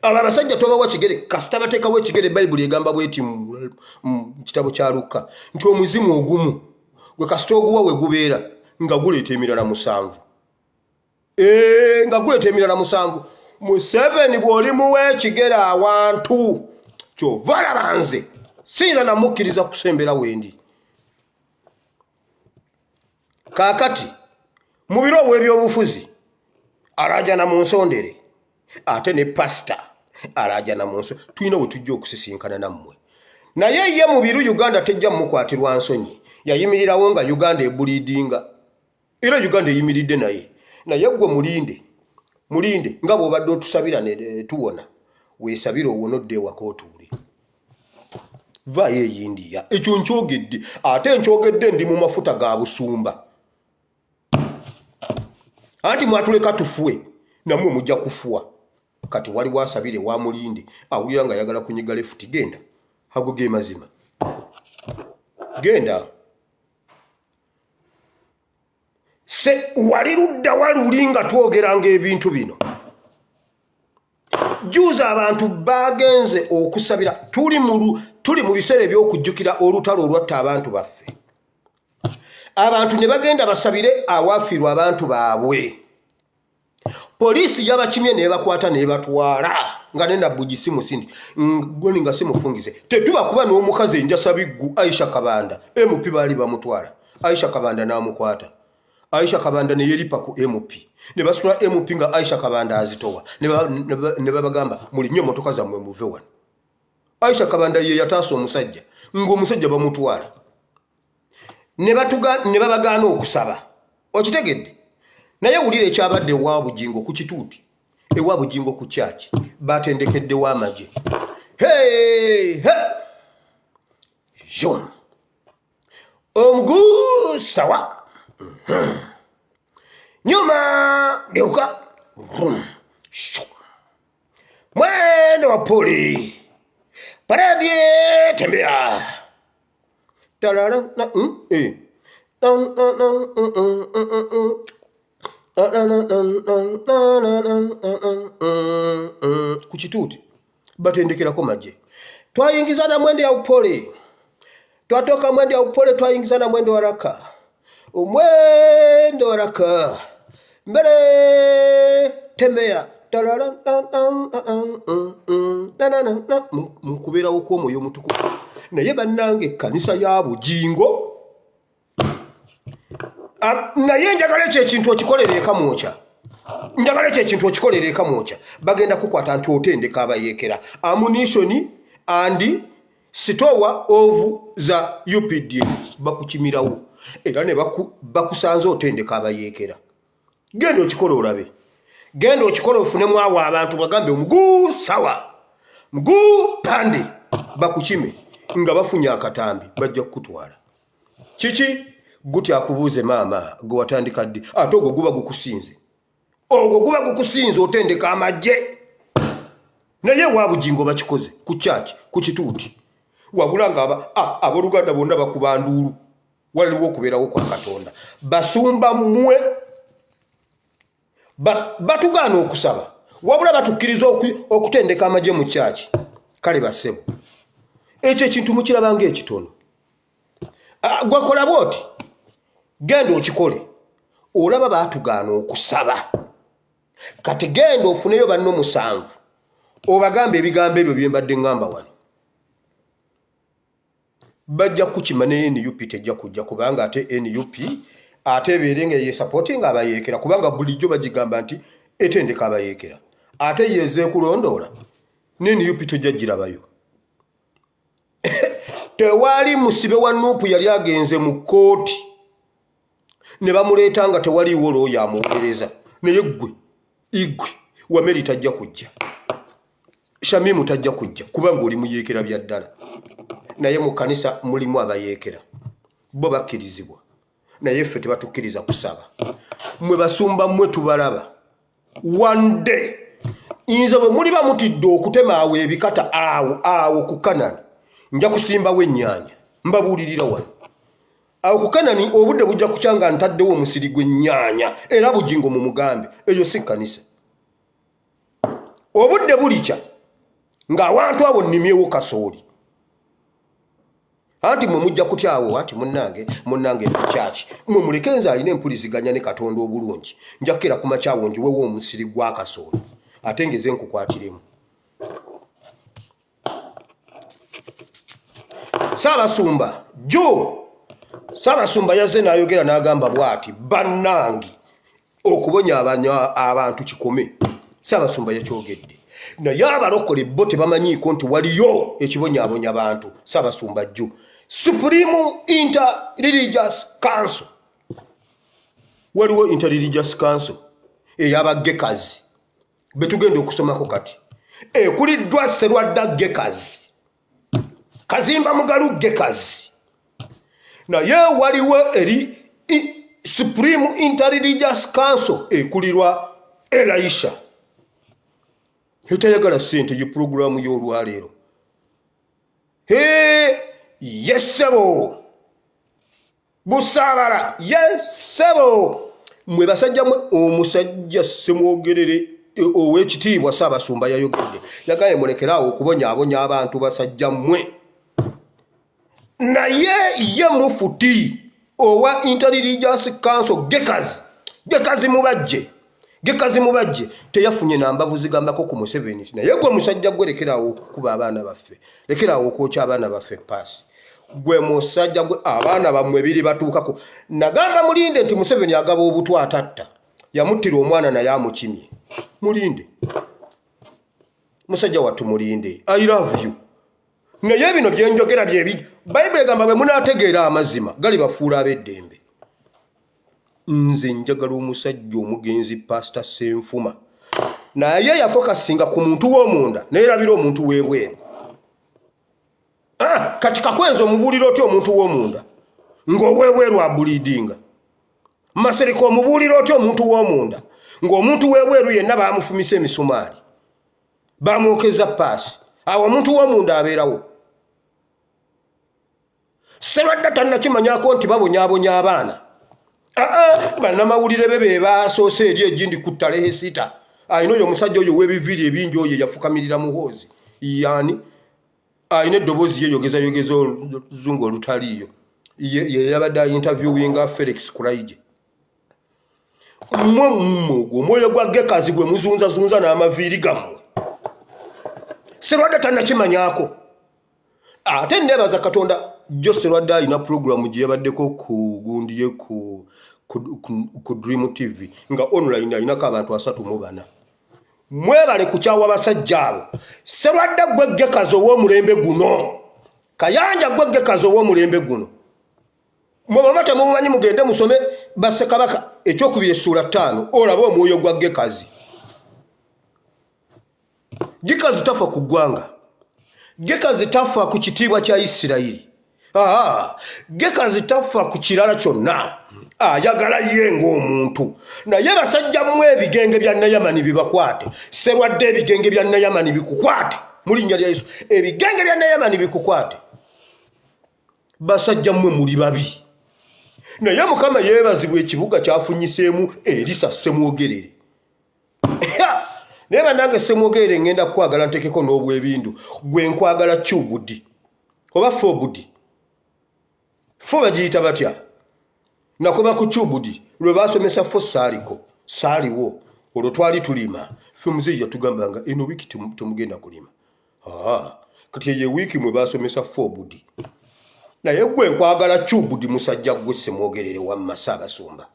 Abo abasajja tobawa kigere kasita bateekawo ekigere. Bayibuli egamba bweti mu kitabo kya Luka nti omuzimu ogumu gwe kasita oguwa we gubeera nga guleeta emirala 7. Nga guleeta emirala 7. Museveni bw'oli muwa ekigere awantu kyova laba nze siyinza namukkiriza kusembera wendi. Kaakati mu biro obw'ebyobufuzi alaajana mu nsondere ate ne pastor alaajana mu nsondere. Tulina bwe tujja okusisinkana nammwe. Naye ye mu biru Uganda tejja mukwatirwa nsonyi. Yayimirirawo nga Uganda ebuliidinga. Era Uganda eyimiridde naye gwe Mulinde nga bw'obadde otusabira ne tuwona weesabira owonodde ewaka otuule. Vaayo eyindiya ekyo nkyogedde ate nkyogedde ndi mu mafuta ga busumba. Anti mwatuleka tufuwe namwe mujja kufuwa. Kati waliwo asabire wa Mulinde awulira nga ayagala kunyiga lefuti. Genda hago ge mazima. Genda se wali ludda waluli nga twogeranga ebintu bino. Juuza abantu bagenze okusabira. Tuli mu biseera eby'okujjukira olutalo olwatta abantu baffe. Abantu ne bagenda basabire awafiirwa abantu baabwe. Poliisi yabakimye nebakwata nebatwala nga nenda bugisi musindi goni nga simufungize. Tetuba kuba n'omukazi enjasa biggu Aisha Kabanda MP bali bamutwala. Aisha Kabanda n'amukwata. Aisha Kabanda ne yeripa ku MP. Ne basula MP nga Aisha Kabanda azitowa. Ne babagamba muli nnyo motoka zammwe muve wano. Aisha Kabanda ye yataasa omusajja ng'omusajja bamutwala. Ne babagaana okusaba. Okitegedde? Naye wulira ekyabadde ewa Bujingo ku kituuti. Ewa Bujingo ku kyaki. Batendekedde wa maje. Hey! Jom. Sawa. Nyuma geuka. Mwendo wa poli. Paradi tembea. Tarara na eh. Kuchituti batendekirako maje. Twayingizana mwende ya upole. Twatoka mwende ya upole twayingizana mwende waraka. Mwende waraka. Mbere tembea. Mukubera uko moyo mutukufu. Naye bannange kanisa ya bujingo. Naye njagala ekyo ekintu okikolera eka mwocha. Njagala ekyo ekintu okikolera eka mwocha. Bagenda kukwata nti otendeka abayekera. Ammunition and store of za UPDF bakukimirawo. Era ne bakusanze otendeka abayekera. Genda okikola olabe. Genda okikola ofunemu awo abantu bagambe omuguu sawa. Mguu pande bakukime nga bafunye akatambi bajja kukutwala. Kiki guti akubuuze maama gwe watandika ddi ate ogwo guba gukusinze. Ogwo guba gukusinze otendeka amagye. Naye wabujingo bakikoze ku church ku kituuti. Wabula nga aboluganda bonna bakubanduulu. Waliwo okubeerawo kwa Katonda. Basumba mmwe batugana okusaba. Wabula batukkiriza okutendeka amagye mu church. Kale basebo. Ekyo ekintu mukirabanga ekitono. Gwakola bwoti. Genda okikole. Olaba batugana okusaba. Kati genda ofuneyo banno 7. Obagambe ebigambo ebyo bye mbadde ngamba wano. Bajja kukima ne NUP tejja kujja kubanga ate NUP ate beerenge ye supporting abayekera kubanga bulijjo bagigamba nti etendeka abayekera. Ate yeze kulondola ne NUP tojja girabayo. Tewali musibe wa NUP yali agenze mu kooti ne bamuleeta nga tewaliwo looya amuweereza. Naye igwe Wameri tajja kujja. Shamimu tajja kujja kubanga oli muyekera bya ddala. Naye mu kanisa mulimu abayekera. Bo bakkirizibwa. Naye ffe tebatukkiriza kusaba. Mwe basumba mwe tubalaba. One day inza bwe muli bamutidde okutema awo ebikata awo ku Kanani. Nja kusimbawo ennyanja. Mbabuulirira wano. Awo ku Kanani obudde bujja kukyanga ntaddewo omusiri gw'ennyanja era bujingo mu mugambe. Eyo si kanisa. Obudde bulikya ng'awantu abo nnimyewo kasooli. Anti mwe mujja kutyawo anti munnange mu church. Mwe muleke nze alina empuliziganya ne Katonda obulungi. Nja kukera ku makyawo njiwewo omusiri gwa kasooli. Ate ngeze nkukwatiremu. Ssaabasumba Ssaabasumba yazze n'ayogera n'agamba bw'ati Bannange okubonya abantu kikome. Ssaabasumba yakyogedde. Naye abalokole bo tebamanyiiko nti waliyo ekibonyaabonya abantu. Ssaabasumba jjo Supreme Inter-Religious Council. Waliwo Inter-Religious Council ey'abaggekazi betugenda okusomako kati. Ekuliddwa Sserwadda Ggekazi, Kazimba Mugalu Ggekazi. Naye waliwo eri Supreme Inter-Religious Council ekulirwa Elisha. Hetayagala sente ye programu y'olwaleero. Yesebo Busabala yesebo mwe basajja mwe omusajja semwogerere ow'ekitiibwa Ssaabasumba yayogedde. Yagaye mulekerawo okubonyaabonya abantu basajja mmwe. Naye ye mufuti owa Inter-Religious Council Gekazi mubajje teyafunye nambavu zigambako ku Museveni. Naye gwe musajja gwe lekerawo okukuba abaana baffe. Lekerawo okwokya abaana baffe paasi. Gwe musajja gwe abaana bamwe biri batuukako. Nagamba mulinde nti Museveni agaba obutwa atatta. Yamuttira omwana naye amukimye. Mulinde. Musajja wattu mulinde. I love you. Naye bino bye njogera byebi. Bayibuli egamba bwe munaategeera amazima gali bafuula ab'eddembe. Nze njagala omusajja omugenzi Pastor Senfuma. Naye yafokasinga ku muntu w'omunda neerabira omuntu w'ebweru. Kati kakwenza omubuulira otya omuntu w'omunda ng'ow'ebweru abuliidinga. Masereka omubuulira otya omuntu w'omunda ng'omuntu w'ebweru yenna baamufumisa emisumaali. Baamwokeza paasi. awo omuntu w'omunda abeerawo. Serwadda tannakimanyako nti babonyaabonya abaana. Bannamawulire be baasoose eri egindi ku ttalehe sita. Ayina oyo omusajja oyo w'ebiviiri ebingi oyo yafukamirira muhoozi. Yani ayina eddoboozi yeyogeza oluzungu olutaliiyo. Ye yabadde interviewinga Felix Kulaije. Omwoyo gwa Gekazi gwe muzunzazunza n'amaviiri gammwe. Serwadda tannakimanyako. Ate nneebaza Katonda jo Serwadda alina programu gye yabaddeko ku gundiye ku Dream TV nga online alinako abantu 34. Mwebale kukyawa basajja abo. Serwadda gwe Gekazi ow'omulembe guno. Kayanja gwe Gekazi ow'omulembe guno. Mwebaba temumanyi mugende musome Bassekabaka ekyokubiri essula 5 olaba omwoyo gwa Gekazi. Gekazi tafa ku ggwanga. Gekazi tafa ku kitiibwa kya Isirayiri. Gekazi tafa ku kirala kyonna. Ayagala ye ng'omuntu. Naye basajja mmwe ebigenge bya Nayamani bibakwate. Serwadda ebigenge bya Nayamani bikukwate. Mu linnya lya Yesu. Ebigenge bya Nayamani bikukwate. Basajja mmwe muli babi. Naye Mukama yeebazibwa ekibuga kyafunyiseemu Erisa Ssemwogerere. Naye bannange Ssemwogerere ngenda kwagala ntekeko n'obwebindu. Gwe nkwagala Kyubudi. Oba Fobudi. Fo bagiyita batya? Nakoba ku Kyubudi. Lwe baasomesa fo saaliko. Saaliwo. Olwo twali tulima. Ffe muzeeyi yatugambanga eno wiiki temugenda kulima. Kati eyo wiiki mwe baasomesa Fobudi. Naye gwe nkwagala Kyubudi musajja gwe Ssemwogerere wamma Ssaabasumba.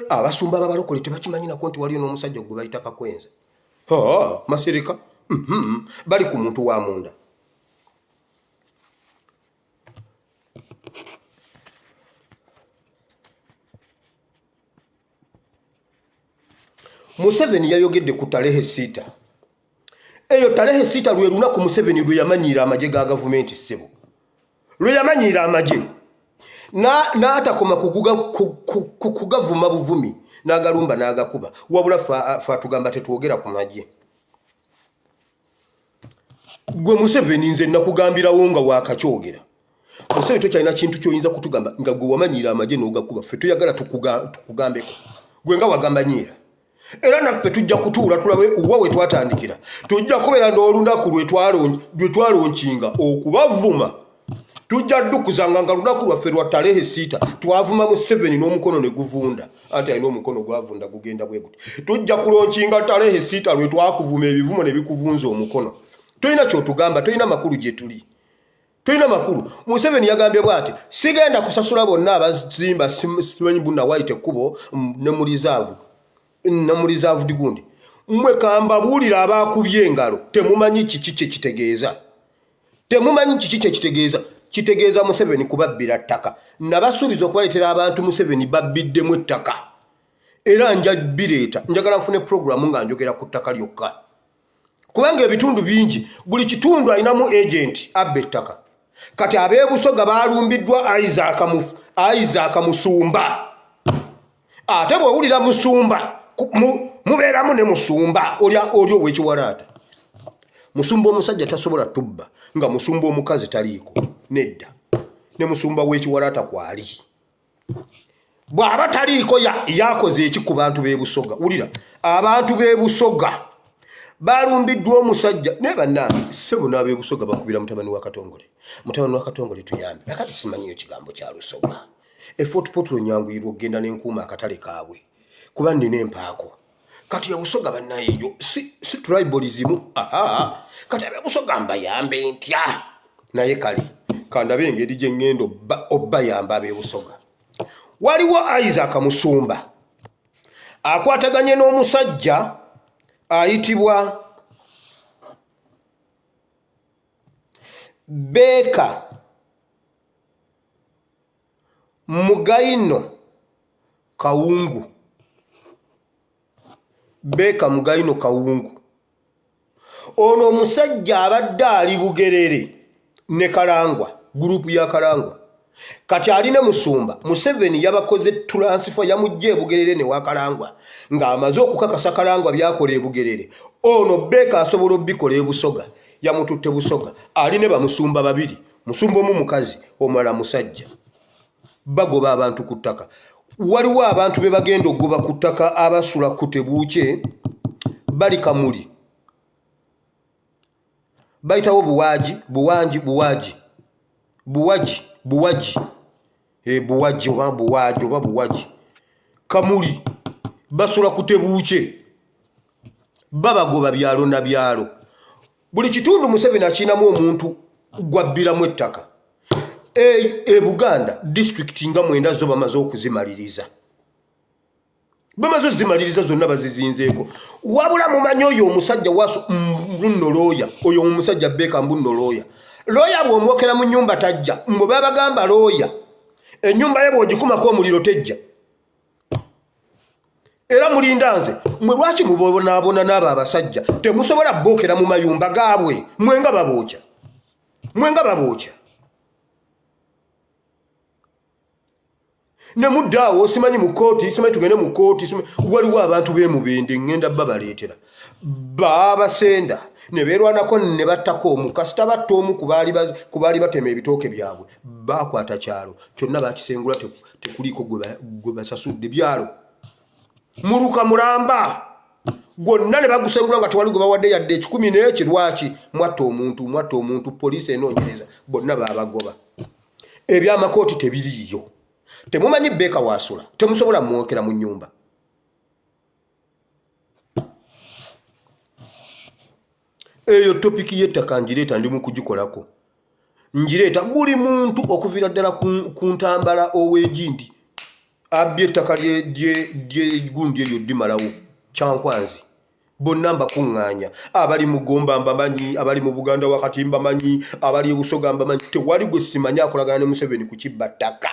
Abasumba babalokole tebakimanyi nako nti waliyo n'omusajja gwe bayita Kakwenza. Masereka. Bali ku muntu wa munda. Museveni yayogedde ku ttalehe sita. Eyo ttalehe sita lwe lunaku Museveni lwe yamanyiira amagye ga gavumenti ssebo. Lwe yamanyiira amagye. N'atakoma kugavuma buvumi n'agalumba n'agakuba. Wabula fa tugamba tetwogera ku magye. Gwe Museveni nze nakugambirawo nga wakakyogera. Museveni tokyalina kintu ky'oyinza kutugamba nga gwe wamanyiira amagye n'ogakuba. Ffe tuyagala tukugambeko. Gwe nga wagamba nyiira. Era naffe tujja kutuula tulabe uwa we twatandikira. Tujja kubeera n'olunaku lwe twalonkinga okubavuma. Tujja ddukuzanga nga lunaku lwaffe lwa ttalehe sita twavuma Museveni n'omukono ne guvunda. Anti alina omukono gwavunda gugenda bwe guti. Tujja kulonkinga ttalehe sita lwe twakuvuma ebivumo ne bikuvunza omukono. Toyina ky'otugamba, toyina makulu gye tuli. Toyina makulu. Museveni yagambye bw'ati sigenda kusasula bonna abazimba simanyi bunna waite ekkubo ne mu reserve. Na mu reserve digundi. Mmwe kamba buulira abaakubye engalo temumanyi kiki kye kitegeeza. Temumanyi kiki kye kitegeeza. Kitegeeza Museveni kubabbira ttaka. Nabasuubiza okubaleetera abantu Museveni babbiddemu ettaka. Era njagala nfune programu nga njogera ku ttaka lyokka. Kubanga ebitundu bingi, buli kitundu alinamu agent abba ettaka. Kati ab'ebusoga baalumbiddwa Isaac Musumba. Ate bw'owulira Musumba, mubeeramu ne Musumba, oli ow'ekiwalaata. Musumba omusajja tasobola tubba, nga Musumba omukazi taliiko. Nedda. Ne Musumba w'ekiwalaata kwali. Bw'aba taliiko yakoze eki ku bantu b'ebusoga. Wulira, abantu b'ebusoga baalumbiddwa omusajja ne bannange ssebo n'ab'ebusoga bakubira mutabani wa Katongole. Mutabani wa Katongole tuyambe. Nakati simanyiyo kigambo kya Lusoga. Fort Portal nyanguyirwa okugenda n'enkuuma akatale kaabwe. Kuba nnina empaako. Kati Busoga bannayeyo si tribalism. Kati Busoga mbayambe ntya. Naye kale kandabe engeri gye ngendo obbayamba Busoga. Waliwo Isaac Musumba akwataganye n'omusajja ayitibwa Beka Mugaino Kawungu. Beka Mugaino Kawungu. Ono omusajja abadde ali Bugerere ne Kalangwa, gurupu ya Kalangwa. Kati ali ne Musumba. Museveni yabakoze transfer yamujje Bugerere ne wa Kalangwa. Nga amaze okukakasa Kalangwa byakola Bugerere. Ono Beka asobola obikola Busoga. yamututte Busoga ali ne bamusumba babiri, musumba omu mukazi omulala musajja, bagoba abantu ku ttaka. Waliwo abantu be bagenda okugoba ku ttaka abasula ku Tebuukye bali Kamuli, bayitawo buwaji oba buwaji Kamuli basula ku Tebuukye babagoba byalo na byalo. Buli kitundu Museveni akinamu omuntu gwabbiramu ettaka. Buganda district nga 9 zo bamaze okuzimaliriza, bamaze ozimaliriza zonna bazizinzeeko. Wabula mumanyi oyo omusajja waso nno looya, oyo omusajja Beka mbuno looya bw'omwokera mu nnyumba tajja, mwe babagamba looya ennyumba ye bw'ogikumako omuliro tejja. Era mulindanze mwe lwaki mubonaabona n'abo abasajja temusobola bookera mu mayumba gaabwe mwenga babookya ne muddaawo simanyi mu kooti, simanyi tugende mu kooti, waliwo abantu b'emubende ngenda babaleetera baabasenda ne beerwanako ne battako omu kasita batta omu ku baali batema ebitooke byabwe baakwata kyalo kyonna bakisengula tekuliiko gwe basasudde byalo. Muluka Mulamba gwonna ne bagusengula nga tewali gwe bawadde yadde 10 lwaki mwatta omuntu poliisi enoonyereza bonna baabagoba. Ebyamakooti tebiriiyo, temumanyi Beka wasula, temusobola mwokera mu nnyumba. Eyo topiki y'ettaka njireeta ndi mu kugikolako, njireeta buli muntu okuviira ddala ku Ntambala ow'Egindi abbye ettaka ly'eggundi eryo ddimalawo Kyankwanzi, bonna mbakuŋŋaanya. Abali mu Gomba mbamanyi, abali mu Buganda wakati mbamanyi, abali e Busoga mbamanyi. Tewali gwe simanyi akolagana ne Museveni ku kibba ttaka.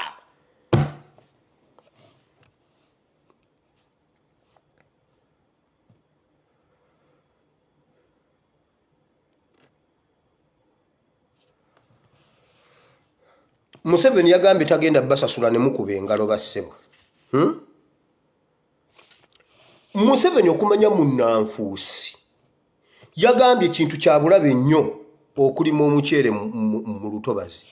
Museveni yagambye tagenda basasula ne mukuba engalo bassebo. Museveni okumanya munnanfuusi yagambye ekintu kya bulabe nnyo okulima omuceere mu lutobazi.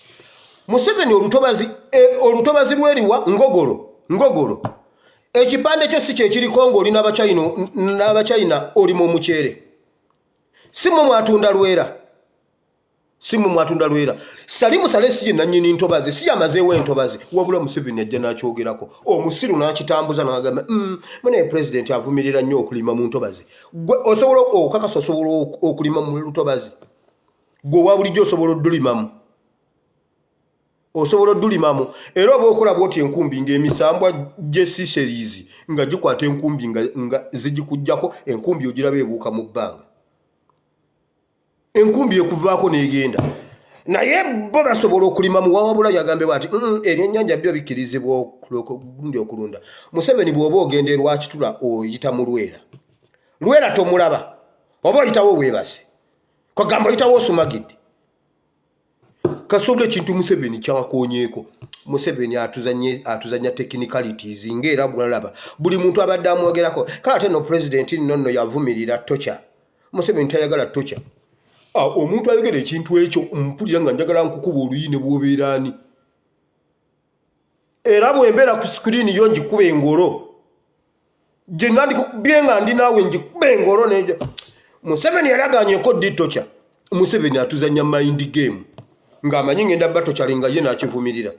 Museveni olutobazi lweriwa ngogolo ekipande kyo si kyekiriko ng'oli n'Abachina olima omuceere, si mwe mwatunda Lwera. Salimu Salesi nannyini ntobazi si yamazeewo entobazi, wabula Museveni ajja n'akyogerako. Omusiru n'akitambuza n'agamba mune president avumirira nnyo okulima mu ntobazi. Gwe osobola okakasa osobola okulima mu lutobazi? Gwe wa bulijjo osobola oddulimamu. Era oba okola bw'oti enkumbi ng'emisambwa gy'esiserizi nga gikwata enkumbi nga zigikugjako, enkumbi ogiraba ebuuka mu bbanga. Enkumbi ekuvaako n'egenda. Naye bo basobola okulima mu wabula yagambye bati ebyennyanja byo bikkirizibwa okulunda. Museveni bw'oba ogenda e Rwakitula oyita mu Lwera tomulaba, oba oyitawo weebase kwagamba oyitawo osumagidde. Kasobola ekintu Museveni kyawakoonyeeko. Museveni atuzanya technicalities ng'era bw'alaba buli muntu abadde amwogerako. Kale ate no president nno yavumirira tocha. Museveni tayagala tocha. Omuntu ayogera ekintu ekyo mpulira nga njagala nkukuba oluyine bw'obeeraani. Era bw'embeera ku screen yo ngikuba engolo gye nandikubye nga ndi naawe ngikuba engolo n'ejo. Museveni yalagaanyeko ddi tocha. Museveni atuzanya mind game ng'amanyi ngenda batochali nga ye n'akivumirira.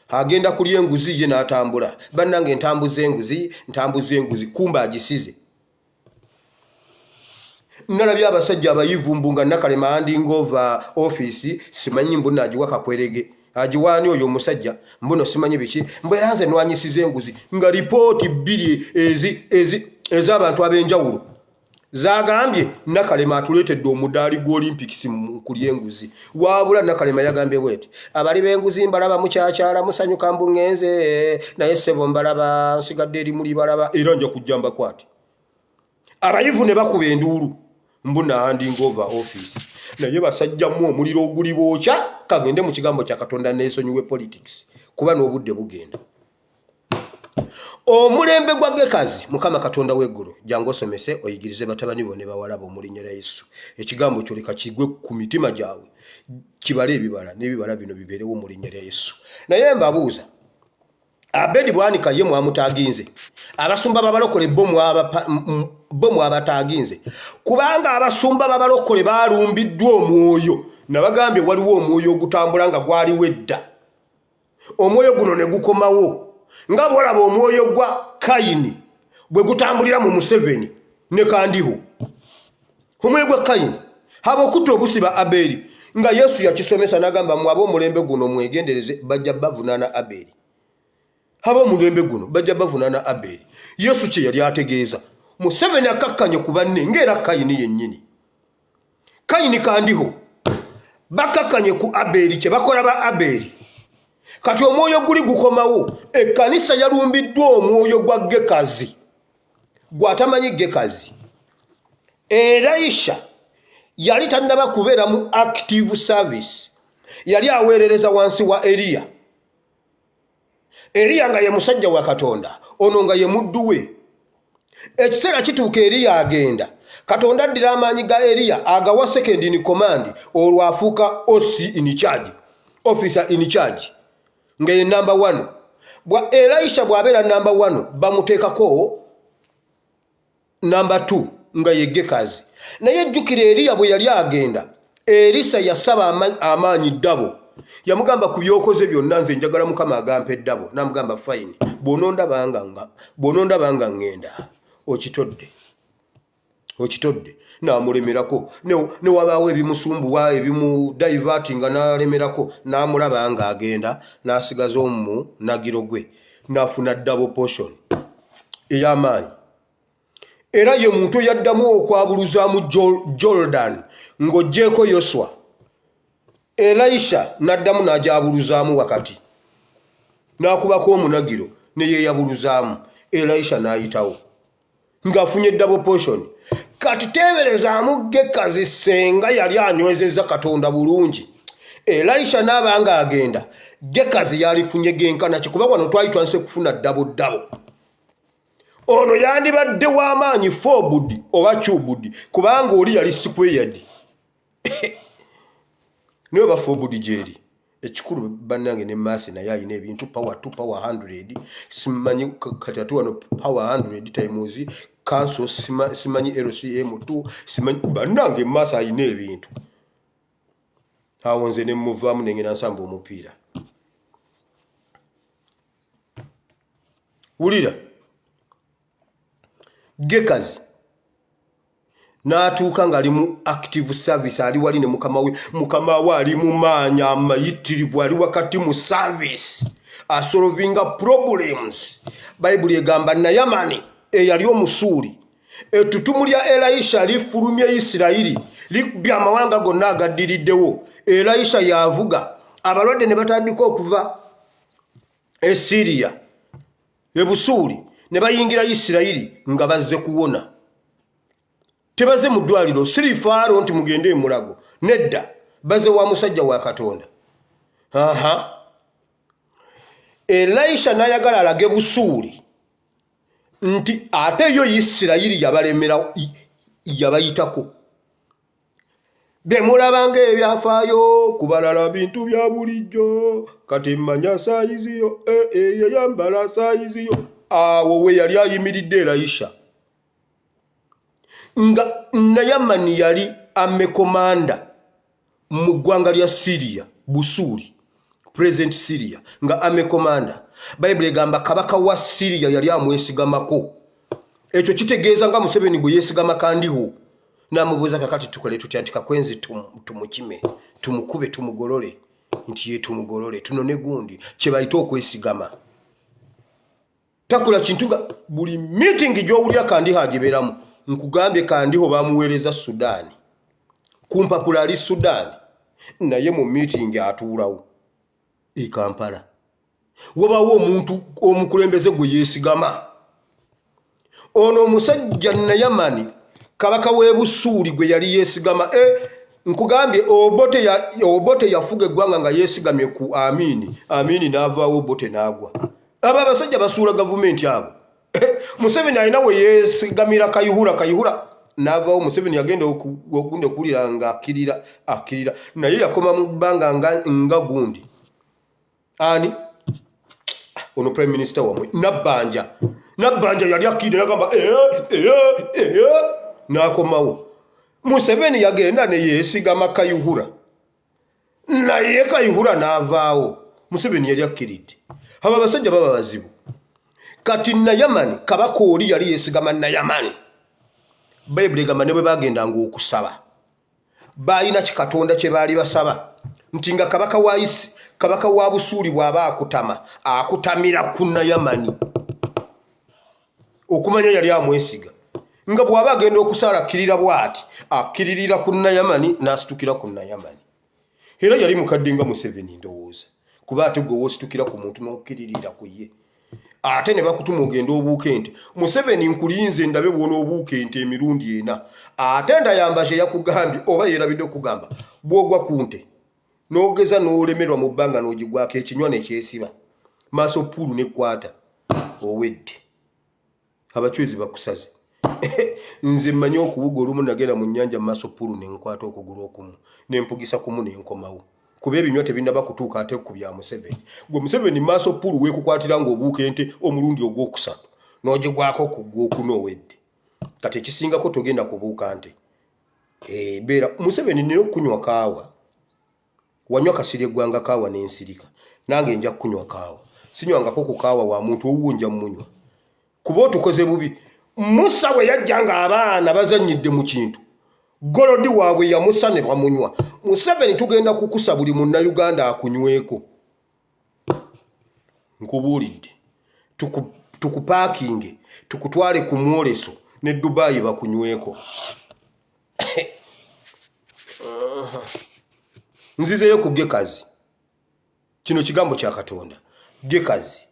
Agenda kulya enguzi ye n'atambula. Bannange ntambuza enguzi kumba agisize. Nalabye abasajja abayivu mbunga Nakalema handing over office simanyi mbuno agiwa Kakwerege agiwaani oyo omusajja mbuno simanyi biki mbweranze nwanyisize enguzi nga ripooti 2 ez'abantu ab'enjawulo zagambye Nakalema atuleetedde omudaali gw'Olympics mu kulya enguzi. Wabula Nakalema yagambye bweti abali b'enguzi mbalaba mukyakyala musanyuka mbungenze naye ssebo mbalaba nsigadde eri muli balaba era nja kujja mbakwate. Abayivu ne bakuba enduulu mbuna handing over office. Naye basajjamu omuliro oguli bookya kagende mu kigambo kya Katonda n'ensonyiwe politics kuba n'obudde bugenda. omulembe gwa Gekazi Mukama Katonda w'eggulu jangu osomese oyigirize batabani bo ne bawala bo mu linnya lya Yesu ekigambo kyo leka kigwe ku mitima gyabwe kibale ebibala n'ebibala bino bibeerewo mu linnya lya Yesu. Naye mbabuuza Abedi bwanika ye mwamutaginze abasumba babalokole bomu abataginze kubanga abasumba babalokole balumbiddwa omwoyo nabagambye waliwo omwoyo ogutambula nga gwali wedda omwoyo guno ne gukomawo nga bwolaba omwoyo gwa Kayini bwe gutambulira mu Museveni ne Kandiho omwoyo gwa Kayini haba okutta obusiba Abedi nga Yesu yakisomesa nagamba mwabo omulembe guno mwegendereze bajja bavunaana Abedi haba omulembe guno bajja bavunaana Abedi. Yesu kye yali ategeeza Museveni akakkanye ku banne ng'era Kayini yennyini Kayini Kandiho bakakkanye ku Abedi kye bakola ba Abedi kati omwoyo guli gukomawo ekkanisa yalumbiddwa omwoyo gwa Gekazi gwatamanyi Gekazi Elisha yali tannaba kubeera mu active service yali aweerereza wansi wa Eliya nga ye musajja wa Katonda ono nga ye muddu we. Ekiseera kituuka Eliya agenda Katonda addira amaanyi ga Eliya agawa second in command olwo afuuka officer in charge nga ye number 1 bwa Elisha bw'abeera number 1 bamuteekako number 2 nga ye Gekazi. Naye jjukira Eliya bwe yali agenda Elisa yasaba amaanyi ddabo yamugamba ku byokoze byonna nze njagala Mukama agampa eddabo namugamba fine bw'onondaba nga ngenda okitodde n'amulemerako ne wabaawo ebimusumbuwa ebimudivertinga n'alemerako n'amulaba nga agenda n'asigaza omu nagiro gwe n'afuna ddabo portion ey'amaanyi. Era ye muntu yaddamu okwabuluzaamu Jordan ng'oggyeko Yoswa Elisha n'addamu n'ajabuluzaamu wakati n'akubako omunagiro ne yeeyabuluzaamu Elisha n'ayitawo ng'afunye double portion. Kati teeberezaamu Gekazi senga yali anywezezza Katonda bulungi Elisha n'abanga agenda Gekazi yalifunye genkana kikuba wano twali twanse kufuna double ono yandibadde w'amaanyi 4 budi oba 2 budi kubanga oli yali squared niwe ba 4 budi jeri ekikulu bannange ne Masi naye alina ebintu power 2 power 100 simanyi kati atu wano power 100 times cancel simanyi LCM 2 simanyi bannange Masi alina ebintu awo nze ne muvaamu nengena nsamba omupiira wulira Gekazi n'atuuka nga ali mu active service ali wali ne mukama we ali mu maanyi amayitirivu ali wakati mu service asolvinga problems. Bayibuli egamba Nayamani eyali omusuuli ettutumu lya Elisha lifulumye Isirayiri libya amawanga gonna agaddiriddewo. Elisha yavuga abalwadde ne batandika okuva e Syria ebusuuli ne bayingira Isirayiri nga bazze kuwona. Tebaze mu ddwaliro sirifaaro nti mugende emulago nedda baze wa musajja wa Katonda. Elisha n'ayagala alage busuuli nti ate yo Isirayiri yabalemera yabayitako. Bemulabanga ebyafaayo kubalala bintu bya bulijjo kati mmanya saayiziyo yayambala saayiziyo. Awo we yali ayimiridde Elisha nga Nayamani yali amekomanda mu ggwanga lya Syria busuuli present Syria nga amekomanda. Bayibuli egamba kabaka wa Syria yali amwesigamako. Ekyo kitegeeza nga Museveni bwe yeesigama Kandiho n'amubuuza kakati tukole tutya nti kakwenzi tumukime tumukube tumugolole nti ye tumugolole tunone gundi kye bayita okwesigama. Takula kintu nga buli meeting gy'owulira Kandiho agibeeramu nkugambye Kandiho bamuweereza Sudan kumpapula ali Sudan naye mu meeting atuulawo e Kampala. Wabawo omuntu omukulembeze gwe yeesigama. Ono omusajja Nayamani kabaka w'ebusuuli gwe yali yeesigama. Nkugambye Obote yafuga eggwanga nga yeesigamye ku Amini n'avaawo Obote n'agwa. Abo abasajja basuula gavumenti abo Museveni alina we yeesigamira Kayihura n'avaawo. Museveni yagenda okunde okulira nga akkirira naye yakoma mu bbanga nga gundi ani ono prime minister wamwe Nabbanja yali akkirira n'agamba n'akomawo. Museveni yagenda ne yeesigama Kayihura naye Kayihura n'avaawo. Museveni yali akkiridde. Abo abasajja baba bazibu. Kati Nayamani kabaka oli yali yeesigama Nayamani. Bayibuli egamba ne bwe bagendanga okusaba balina kikatonda kye baali basaba nti nga kabaka wa Busuuli bw'aba akutamira ku Nayamani okumanya yali amwesiga nga bw'aba agenda okusala akkirira bw'ati akkiririra ku Nayamani n'asitukira ku Nayamani. Era yali mukadde nga Museveni ndowooza kuba ate gwe wositukira ku muntu n'okkiririra ku ye. Ate ne bakutuma ogenda obuuka ente. Museveni nkulinze ndabe bwona obuuka ente emirundi ena. Ate ndayambaje yakugambye oba yeerabidde okugamba bw'ogwa ku nte n'ogeza n'olemerwa mu bbanga n'ogigwako ekinywa ne kyesiba maaso pulu n'ekwata owedde. Abachwezi bakusaze. Nze mmanyi okuwuga olumu nagenda mu nnyanja mu maaso pulu ne nkwata okugulu okumu ne mpugisa kumu ne nkomawo. Kuba ebinywa tebinaba kutuuka ate ku bya Museveni. Gwe Museveni maaso pulu weekukwatira ng'obuuka ente omulundi ogwokusatu n'ogigwako ku gwokuna owedde. Kati ekisingako togenda kubuuka nte. Beera Museveni nina okunywa kaawa. Wanywa kasiri eggwanga kaawa n'ensirika. Nange nja kunywa kaawa. Sinywangako ku kaawa wa muntu owuwo nja munywa. Kuba otukoze bubi. Musa bwe yajja nga abaana bazannyidde mu kintu. Golodi waabwe yamusa ne bamunywa. Museveni tugenda kukusa buli munnayuganda akunyweko. Nkubuulidde. Tukupaakinge, tukutwale ku mwoleso ne Dubai bakunyweko. Nzizeyo ku Gekazi. Kino kigambo kya Katonda. Gekazi.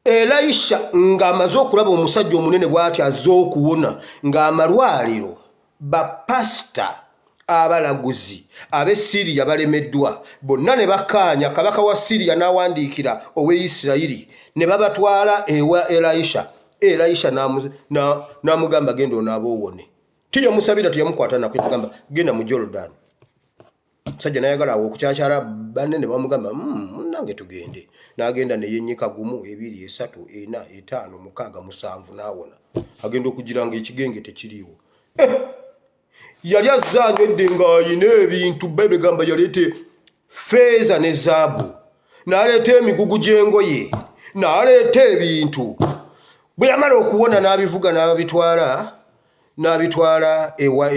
Elisha ng'amaze okulaba omusajja omunene bw'ati azze okuwona ng'amalwaliro bapasita abalaguzi ab'e Siriya balemeddwa bonna ne bakaanya kabaka wa Siriya n'awandiikira ow'Isirayiri ne babatwala ewa Elisha n'amugamba genda onaaba owone. Tiyamusabira tiyamukwata nako yagamba genda mu Jordan. Sajja nayagala awo okukyakyala banne ne bamugamba munnange tugende. N'agenda ne yennyika gumu 2 3 4 5 6 7 n'awona. Agenda okugiranga ekigenge tekiriiwo. Yali azzaanywedde ng'ayina ebintu Bayibuli egamba yaleete feeza ne zaabu n'aleeta emigugu gy'engoye n'aleeta ebintu. Bwe yamala okuwona n'abivuga n'abitwala ewa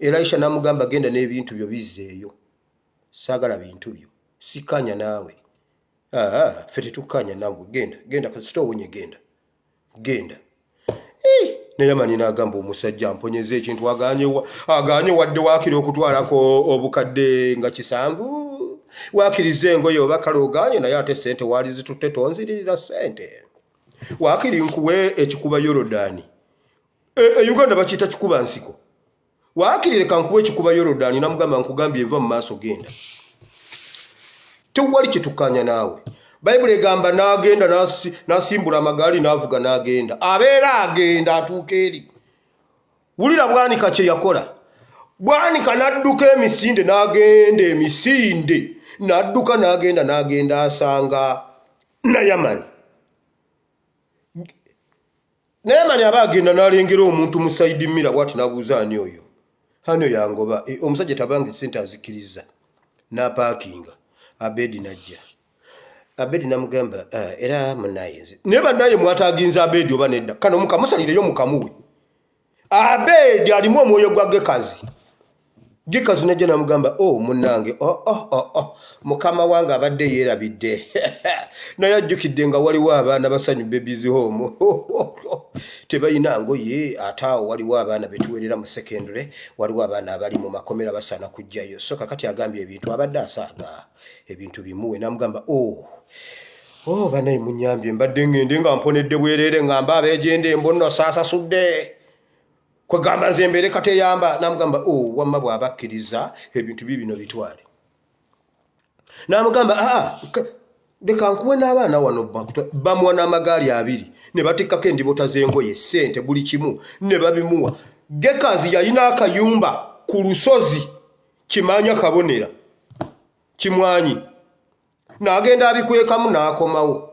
Elisha n'amugamba genda n'ebintu byo bizzeeyo. Saagala bintu byo. Sikanya naawe. Ffe tetukanya naawe. Genda kasita owonye genda. Nayamani n'agamba omusajja mponyeze ekintu aganye wadde waakiri okutwalako obukadde nga 7 waakiriza engoye oba kale oganye naye ate sente waali zitutte tonziririra sente. Waakiri nkuwe ekikuba Yorodani. Uganda bakiyita kikuba nsiko. Waakiri leka nkuwe ekikuba Yorodani n'amugamba nkugambye enva mu maaso genda. Tewali kitukanya naawe. Bayibuli egamba n'agenda n'asimbula amagaali n'avuga n'agenda. Abeera agenda atuuka eri. Wulira Bwanika kye yakola. Bwanika n'adduka emisinde n'agenda emisinde. N'adduka n'agenda asanga Nayamani. Nayamani aba agenda n'alengera omuntu mu saidi mira bw'ati n'abuuza ani oyo. Hani yangoba omusajja tabanga sente azikiriza. N'apaakinga. Abedi najja. Abedi namugamba era munaye nze. Ne bannaye mwataaginza Abedi oba nedda. Kano mukamusalireyo mukamuwe. Abedi alimu omwoyo gwa Gekazi. Gekazi najja namugamba munnange mukama wange abadde yeerabidde. Naye ajjukidde nga waliwo abaana basanyuba babies home. Tebayina ngoye ate awo waliwo abaana betuwerera mu secondary waliwo abaana abali mu makomera basana kujjayo. So kakati agambye ebintu abadde asaaga ebintu bimuwe n'amugamba banaye munyambye mbadde ngende nga mponedde bwerere ngamba abeegende embonno saasasudde kwegamba nze mbeere kateyamba. N'amugamba wamma bw'abakkiriza ebintu bino bitwale. N'amugamba Leka nkuwe n'abaana wano bamuwa n'amagaali 2 ne batikkako endibota z'engoye ssente buli kimu ne babimuwa. Gekazi yalina akayumba ku lusozi Kimanya Kabonera Kimwanyi n'agenda abikwekamu n'akomawo.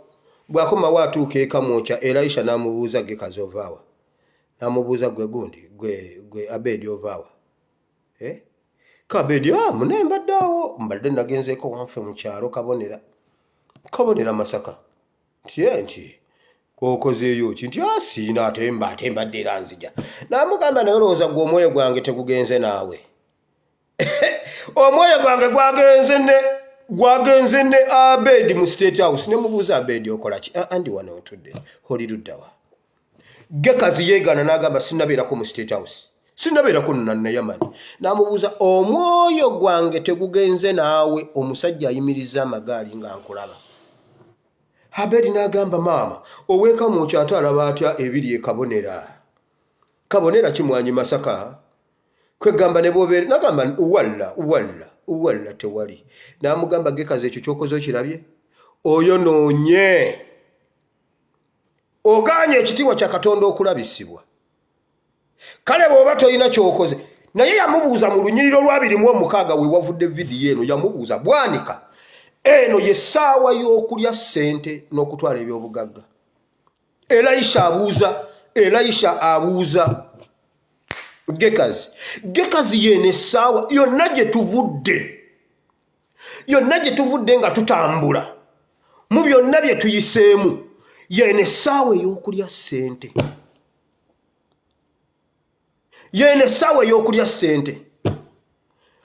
Bw'akomawo atuuka eka Mwokya Elisha n'amubuuza Gekazi ovaawa? N'amubuuza gwe gundi gwe Abedi ovaawa? Kabedi mune mbadde awo mbadde nagenzeeko wanfe mu kyalo Kabonera Masaka. Nti okozeeyo ki? Nti siina ate mbadde era nzija. N'amugamba naye olowooza gwe omwoyo gwange tegugenze naawe? Omwoyo gwange gwagenze ne Abedi mu State House. Ne mubuuza Abedi okola ki? Andi wano otudde oli luddawa? Gekazi yeegaana n'agamba sinnabeerako mu State House, sinnabeerako na Yamani. N'amubuuza omwoyo gwange tegugenze naawe? Omusajja ayimiriza amagaali nga nkulaba. Abedi n'agamba maama ow'eka Mwokya ate alaba atya ebiri e Kabonera Kimwanyi Masaka? Kwegamba ne bwobeere n'agamba walla tewali. N'amugamba Gekazi ekyo ky'okoze okirabye? Oyonoonye, ogaanye ekitiibwa kya Katonda okulabisibwa. Kale bw'oba tolina ky'okoze. Naye yamubuuza mu lunyiriro lwa 26 we wavudde vidiyo eno, yamubuuza bwanika eno yesaawa y'okulya ssente n'okutwala ebyobugagga. Elisha abuuza Gekazi yene essaawa yonna gye tuvudde nga tutambula mu byonna bye tuyiseemu, yene essaawa ey'okulya ssente.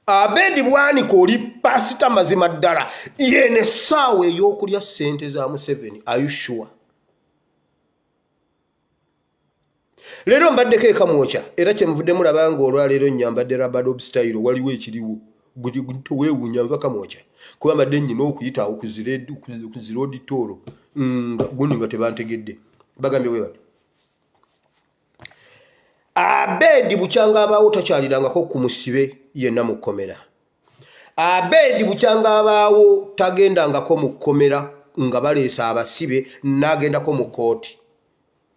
Abedi bwanika oli pasita mazima ddala, yene essaawa ey'okulya ssente za Museveni. Are you sure? Leero mbaddeko eka Mwokya era kyenvudde mulaba nga olwaleero nnyambadde Rabadob style waliwo ekiriwo weewuunya nva ka Mwokya kuba mbadde nnyina okuyita awo ku ziroodi tooro gundi nga tebantegedde bagambye bwe bati. Abedi bukyanga abaawo takyalirangako ku musibe yenna mu kkomera. Abedi bukyanga abaawo tagendangako mu kkomera nga baleesa abasibe n'agendako mu kooti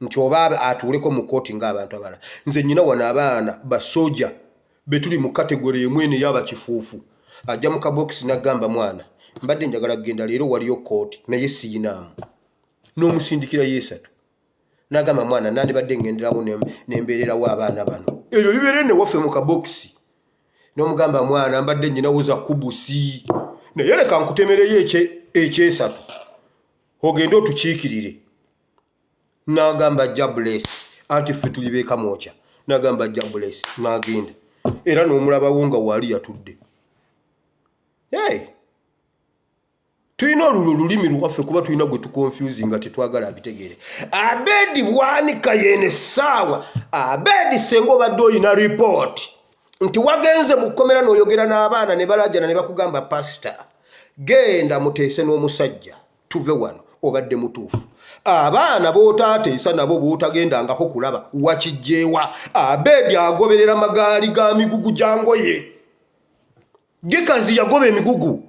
nti oba atuuleko mu kooti ng'abantu abalala. Nze nnyina wano abaana basoja betuli mu kategori emwene y'abakifuufu. Ajja mu kabokisi n'agamba mwana mbadde njagala kugenda leero waliyo kooti naye siyinaamu. N'omusindikira yeesatu. N'agamba mwana nandibadde ngenderawo n'embeererawo abaana bano. Ebyo bibeere ne waffe mu kabokisi. N'omugamba mwana mbadde nnyinawo za kubusi. Naye leka nkutemereyo ekyesatu. Ogende otukiikirire. N'agamba Jabless anti ffe tuli beeka Mwokya. N'agamba Jabless n'agenda. Era n'omulabawo nga waali yatudde. Tulina olulimi lwaffe kuba tulina gwe tukonfuse nga tetwagala abitegeere. Abedi bwanika yene essaawa. Abedi senga obadde oyina report nti wagenze mu kkomera n'oyogera n'abaana ne balajjana ne bakugamba pasita genda muteese n'omusajja tuve wano, obadde mutuufu. Abaana b'otaateesa nabo b'otagendangako kulaba wakijjeewa. Abedi agoberera magaali ga migugu gyangoye. Gekazi yagoba emigugu.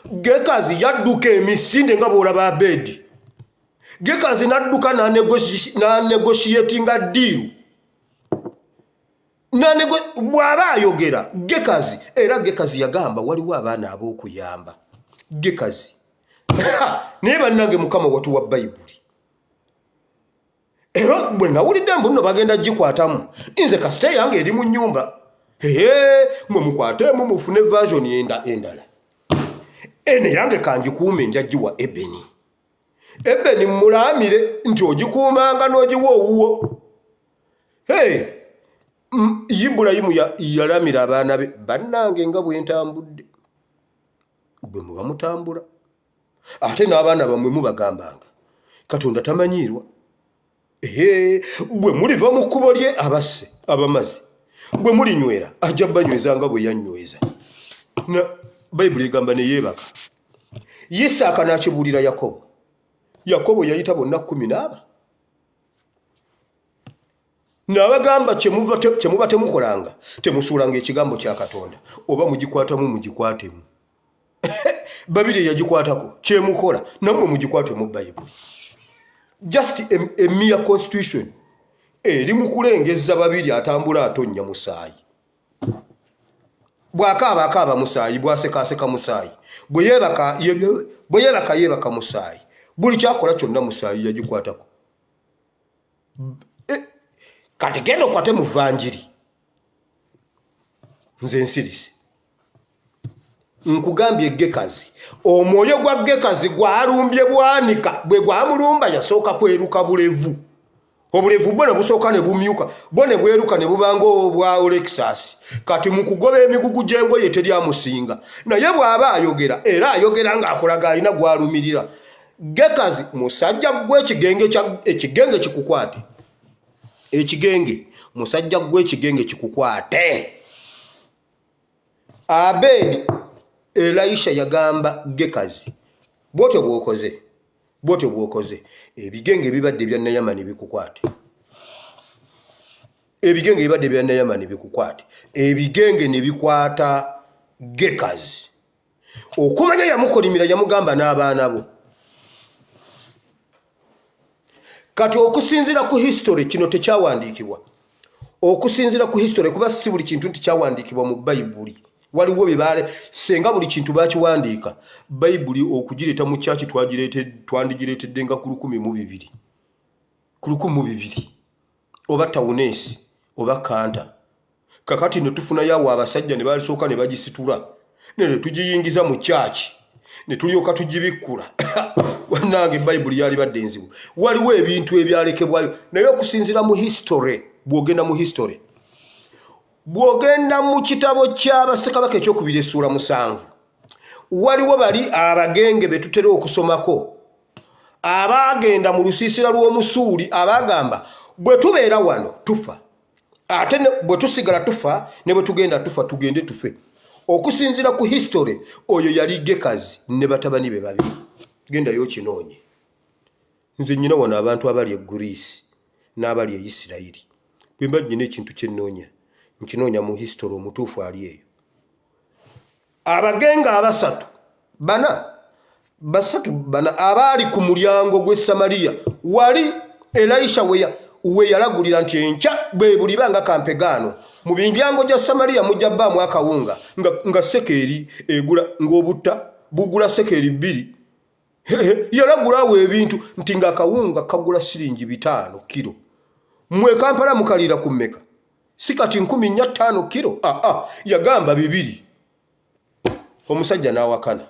Gekazi yadduka emisinde nga bw'olaba Abedi. Gekazi n'adduka n'anegotiatinga ddiiru. Bw'aba ayogera Gekazi, era Gekazi yagamba waliwo abaana ab'okuyamba. Gekazi naye bannange Mukama watuwa Bayibuli. Era bwe nawulidde mbu nno bagenda gikwatamu, nze kasita yange eri mu nnyumba. Mwe mukwatemu mufune version endala. Ene yange kanjikuume njaggiwa Ebeni mulaamire nti ogikuumanga n'ogiwa owuwo. Ibulayimu yalamira abaana be bannange nga bwentambudde. Bwe muba mutambula. Ate n'abaana bamwe mubagambanga Katonda tamanyiirwa. Bwe muliva mu kkubo lye abasse abamaze. Bwe mulinywera ajja banyweza nga bwe yannyweza. Bayibuli egamba ne yeebaka. Isaaka n'akibuulira Yakobo. Yakobo yayita bonna 14. N'abagamba kyemuba temukolanga temusuulanga ekigambo kya Katonda oba mugikwatamu mugikwatemu. babiri yagikwatako kyemukola namwe mugikwate mu Bible. Just a mere constitution eri mukulengeza babiri atambula atonya musaayi. Bwakaaba musaayi, bwasekaseka musaayi, bwe yebaka musaayi, buli kyakola kyonna musaayi yagikwatako. Kati genda okwate mu vanjiri nze nsirise nkugambye Gekazi, omwoyo gwa Gekazi gwalumbye bwanika, bwe gwamulumba yasooka kweruka bulevu. Obulevu bwona busooka ne bumyuka, bwone bweruka ne bubanga obwa Olexas. Kati mu kugoba emigugu gy'engoye teryamusinga, naye bw'aba ayogera era ayogera ng'akulaga alina gwalumirira. Gekazi musajja gw'ekigenge kikukwate. Ekigenge musajja gw'ekigenge kikukwate. Abedi Elisha yagamba Gekazi, bw'otyo bw'okoze ebigenge bibadde bya Nayamani bikukwate. Ebigenge bibadde bya Nayamani bikukwate. Ebigenge ne bikwata Gekazi. Okumanya yamukolimira yamugamba n'abaana bo. Kati okusinzira ku history kino tekyawandiikibwa. Okusinzira ku history kuba si buli kintu nti kyawandiikibwa mu Bayibuli. Waliwo bibale senga buli kintu bakiwandiika. Bayibuli okugireeta mu church twandigireetedde nga ku 1200. Ku 1200. Oba Tawunesi oba Kanta. Kakati ne tufuna yawo abasajja ne balisooka ne bagisitula. Ne tugiyingiza mu church. Ne tulyoka tugibikkula. Wanange Bayibuli yali badde nzibu. Waliwo ebintu ebyalekebwayo naye okusinzira mu history, bwogenda mu history. Bwogenda mu kitabo ky'Abassekabaka ekyokubiri essula 7. Waliwo bali abagenge betutera okusomako. Abagenda mu lusiisira lw'omusuuli abagamba bwe tubeera wano tufa. Ate bwe tusigala tufa ne bwe tugenda tufa tugende tufe. Okusinzira ku history oyo yali Gekazi ne batabani be babiri. Genda yo kinoonye. Nze nnyina wano abantu abali e Greece n'abali e Isirayiri. Bwe mba nnyina ekintu kyennoonya. Nkinoonya mu history omutuufu ali eyo. Abagenga basatu bana abali ku mulyango gw'e Samariya wali Elisha we yalagulira nti enkya bwe bulibanga kampegaano mu biryango gya Samariya mujja bbaamu akawunga nga sekeri egula ng'obutta bugula sekeri 2. Yalagula awo ebintu nti nga akawunga kagula siringi 5 kilo. Mwe Kampala mukalira ku mmeka? Sikati 15 kilo. Yagamba 2. Omusajja n'awakana.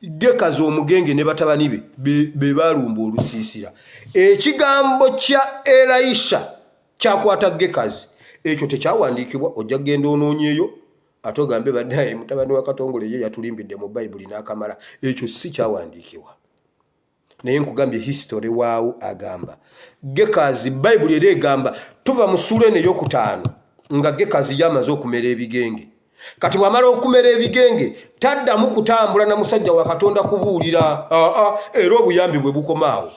Gekazi omugenge ne batabani be balumba olusiisira. Ekigambo kya Elisha kyakwata Gekazi. Ekyo tekyawandiikibwa, ojja genda onoonyeeyo ate ogambe baddaye mutabani wa Katongole ye yatulimbidde mu Bayibuli n'akamala. Ekyo si kyawandiikibwa. Naye nkugambye history waawo agamba. Gekazi Bayibuli era egamba tuva mu sura eno ey'okutaano nga Gekazi yamaze okumera ebigenge. Kati wamala okumera ebigenge taddamu kutambula na musajja wa Katonda kubuulira. Era obuyambi bwe bukomaawo.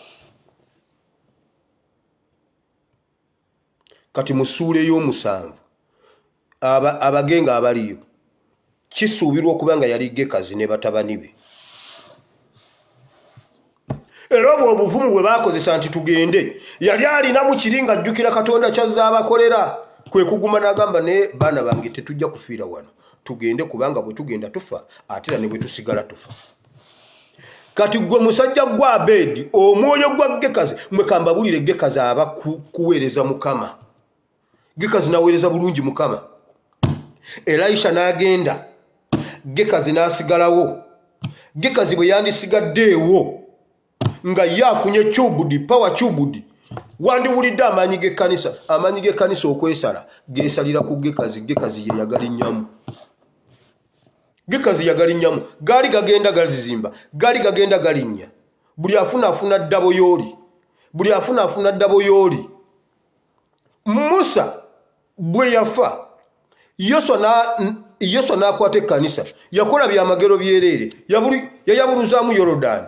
Kati mu sura ey'omusanvu abagenge abaliyo kisuubirwa okubanga yali Gekazi ne batabani be. Era obuvumu bwe bakozesa nti tugende yali alina mu kiringa ajjukira Katonda kyazza abakolera. Kwe kuguma n'agamba ne baana bange tetujja kufiira wano. Tugende kubanga bwe tugenda tufa ate ne bwe tusigala tufa. Kati gwe musajja gwa Abedi omwoyo gwa Gekazi mwe kambabulire Gekazi aba kuweereza Mukama. Gekazi naweereza bulungi Mukama. Elisha n'agenda. Gekazi n'asigalawo. Gekazi bwe yandisigaddeewo nga yafunye chubudi power chubudi. Wandiwulidde amaanyi g'ekkanisa okwesala geesalira ku Gekazi. Gekazi ye yagala nnyamu. Gekazi yagala nnyamu. Gaali gagenda galizimba, gaali gagenda galinnya. Buli afuna ddabo yooli. Musa bwe yafa Yoswa n'akwata ekkanisa yakola byamagero byereere yayabuluzaamu Yorodani.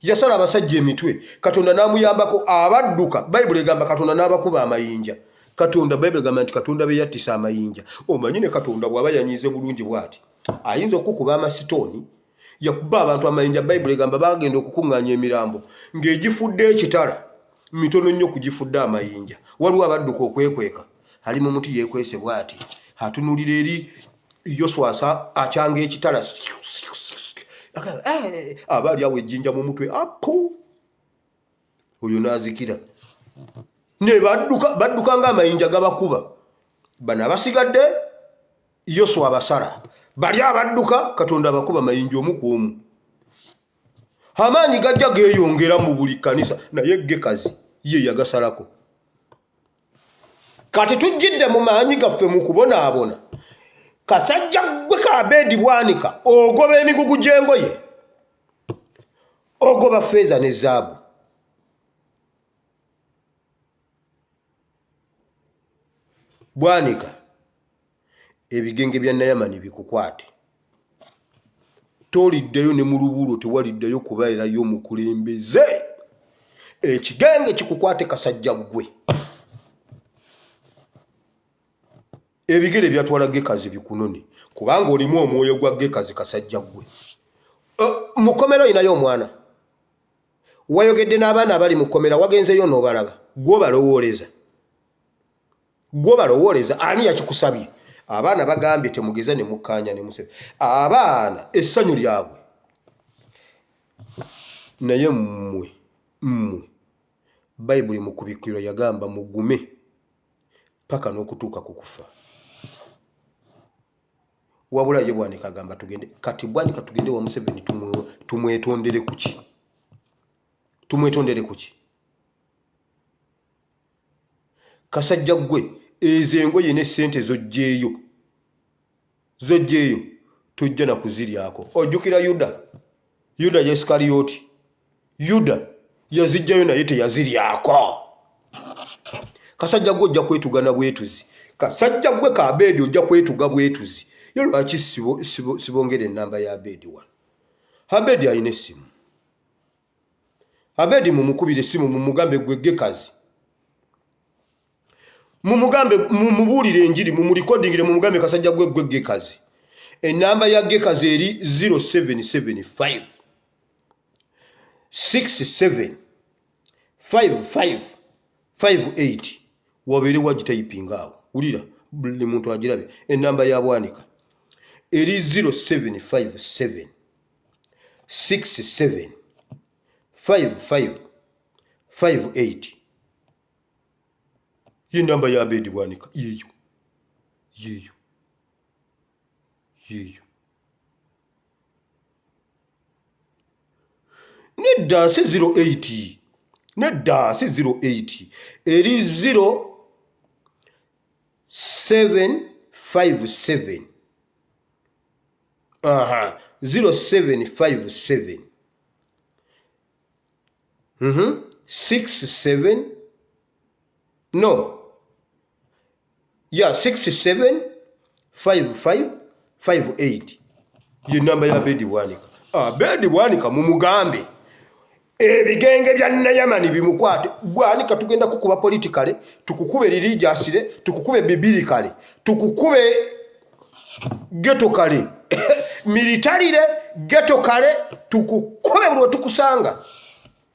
Yasala abasajja emitwe. Katonda n'amuyambako abadduka. Bayibuli egamba Katonda n'abakuba amayinja. Bayibuli egamba nti Katonda be yattisa amayinja. Omanyi ne Katonda bw'aba yanyiize bulungi bw'ati ayinza okukuba amasitooni yakuba abantu amayinja Bayibuli egamba bagenda okukuŋŋaanya emirambo ng'egifudde ekitala mitono nnyo kugifudde amayinja. Waliwo abadduka okwekweka ali mu muti yeekwese bw'ati atunulira eri Yoswa akyanga ekitala aba ali awo ejjinja mu mutwe apu oyo n'azikira. Ne badduka ng'amayinja gabakuba. Bano abasigadde Yoswa abasala bali abadduka Katonda abakuba amayinja omu ku omu. Amaanyi gajja geeyongera mu buli kkanisa naye Gekazi ye yagasalako. Kati tujjidde mu maanyi gaffe mu kubonaabona. Kasajja gwe Abedi bwanika ogoba emigugu gy'engoye, ogoba ffeeza ne zaabu. Bwanika ebigenge bya Nayamani bikukwate. Toliddeyo ne mu lubuulo tewaliddeyo kubeerayo mukulembeze. Ekigenge kikukwate kasajja gwe. Ebigere byatwala Gekazi bikunone kubanga olimu omwoyo gwa Gekazi kasajja gwe. Mukomero inayo omwana. Wayogedde n'abaana abali mu kkomera wagenzeyo n'obalaba. Gwo balowooleza. Gwo balowooleza ani yakikusabye? Abaana bagambye temugeza ne mukkaanya ne musebe. Abaana essanyu lyabwe. Naye mmwe Bayibuli mu kubikkirwa yagamba mugume paka n'okutuuka ku kufa. Wabula ye Bwanika agamba tugende. Kati Bwanika tugende wa Museveni tumwetondere kuki? Tumwetondere kuki? Kasajja gwe ezo engoye n'essente zojjeeyo tojja na kuziryako. Ojjukira Yuda Yesikaliyooti. Yuda yazijjayo naye teyaziryako. Kasajja gwe ojja kwetugana bwetuzi. Kasajja gwe Abedi ojja kwetuga bwetuzi. Yo lwaki sibongere ennamba ya Abedi wano? Abedi alina essimu. Abedi mumukubire essimu mumugambe gwe Gekazi. Mumugambe mumubuulire enjiri mumulikodingire mumugambe kasajja gwe Gekazi. Ennamba ya Gekazi eri 0775 67 55 58. Wabeere wagitayipinga awo. Wulira buli muntu agirabe. Ennamba ya Bwanika eri 0757 67 55 58. Ye namba ya Abedi Bwanika yeyo. Nedda si 08. Nedda si 08. Eri 0757. 0757. 67. No. Yeah, 67 55 58. Ye namba ya Abedi Bwanika. Abedi Bwanika mumugambe ebigenge bya Nayamani bimukwate. Bwanika tugenda kukuba politikale, tukukube religiously, tukukube biblically, tukukube ghetto kale. Militarily ghetto kale, tukukube bwo tukusanga.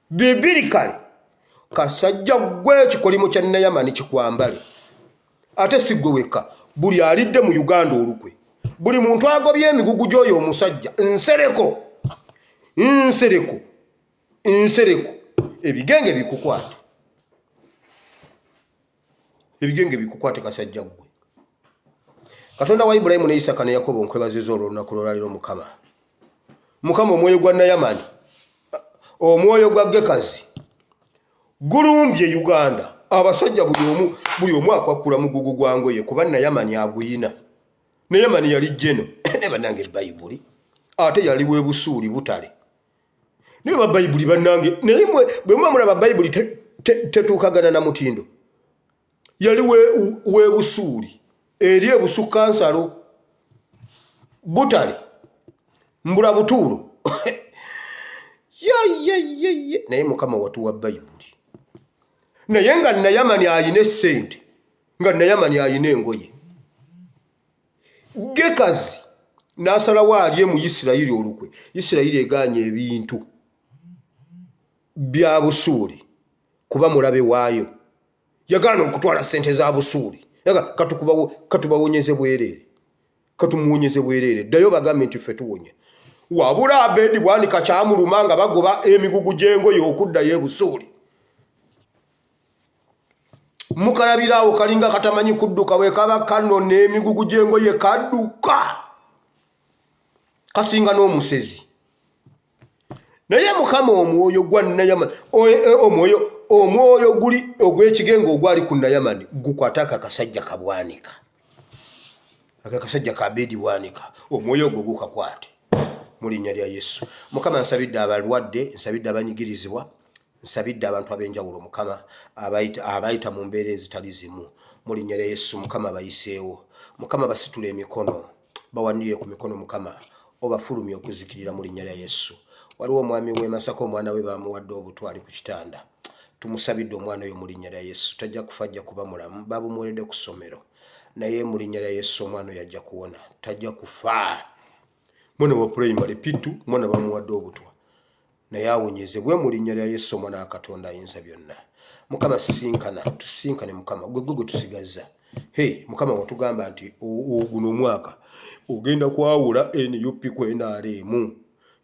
Biblically kasajja gwe kikolimo kya Nayamani kikwambale. Ate sigwe weka buli alidde mu Uganda olukwe. Buli muntu agobye emigugu gyoyo omusajja nsereko. Ebigenge bikukwate. Ebigenge bikukwate kasajja gwe. Katonda wa Ibrahimu ne Isaka ne Yakobo nkwebaziza olunaku lwaliro Mukama. Mukama omwoyo gwa Nayamani, omwoyo gwa Gekazi gulumbye Uganda. Abasajja buli omu akwakula mugugu gwa ngoye kuba Nayamani aguyina. Nayamani yali jeno ne bannange Bayibuli ate yali webusuuli butale. Ne ba Bayibuli bannange naye bwe mulaba Bayibuli tetuukagana na mutindo. Yali webusuuli eri ebusukka nsalo butale mbula butuulo. Naye Mukama watuwa Bayibuli. Naye nga Nayamani ayina essente, nga Nayamani ayina engoye. Gekazi n'asalawo alye mu Isirayiri olukwe. Isirayiri egaanye ebintu bya busuuli kuba mulabe waayo. Yagaana okutwala ssente za busuuli. Katubawonyeze bwereere. Katumuwonyeze bwereere. Ddayo bagambe nti ffe tuwonye. Wabula Abedi Bwanika kyamuluma nga bagoba emigugu gy'engoye okuddayo ebusuuli. Mukalabiraawo kalinga katamanyi kudduka bwe kaba kanona emigugu gy'engoye kadduka. Kasinga n'omusezi. Naye Mukama omwoyo gwa Nayamani, omwoyo guli ogw'ekigenga ogwali ku Nayamani gukwata akakasajja kabwanika. Akakasajja ka Abedi Bwanika. Omwoyo ogwo gukakwate. Mu linnya lya Yesu. Mukama nsabidde abalwadde, nsabidde abanyigirizibwa, nsabidde abantu ab'enjawulo Mukama abayita mu mbeera ezitali zimu. Mu linnya lya Yesu Mukama bayiseewo. Mukama basitule emikono, bawanirire ku mikono Mukama, obafulumye okuzikirira mu linnya lya Yesu. Waliwo omwami w'e Masaka omwana we bamuwadde obutwali ku kitanda. Tumusabidde omwana oyo mu linnya lya Yesu. Tajja kufa, ajja kuba mulamu. Babumuweredde ku ssomero. Naye mu linnya lya Yesu omwana oyo ajja kuwona. Tajja kufa. Mwana wa primary pitu, mwana bamuwadde obutwa. Naye awonyezebwe mu linnya lya Yesu omwana wa Katonda ayinza byonna. Mukama tusinkane Mukama. Gwe tusigazza. Mukama watugamba nti guno omwaka ogenda kwawula NUP ku NRM.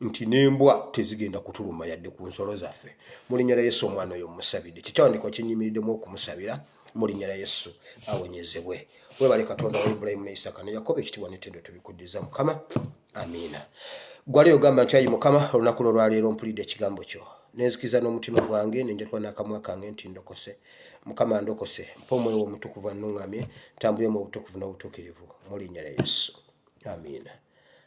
Nti n'embwa tezigenda kutuluma yadde ku nsolo zaffe. Mu linnya lya Yesu omwana oyo musabidde. Kikyawandikwa kinnyimiriddemu okumusabira mu linnya lya Yesu awonyezebwe. Webale Katonda wa Ibrahim ne Isaka ne Yakobo, ekitiibwa n'ettendo tubikuddiza Mukama. Amiina. Gwali ogamba nti ayi Mukama, olunaku lwaleero mpulidde ekigambo kyo. Nenzikiza n'omutima gwange nenjatula n'akamwa kange nti ndokose. Mukama ndokose. Mpa omwoyo omutukuvu annuŋŋamye, ntambule mu butukuvu n'obutuukirivu mu linnya lya Yesu. Amiina.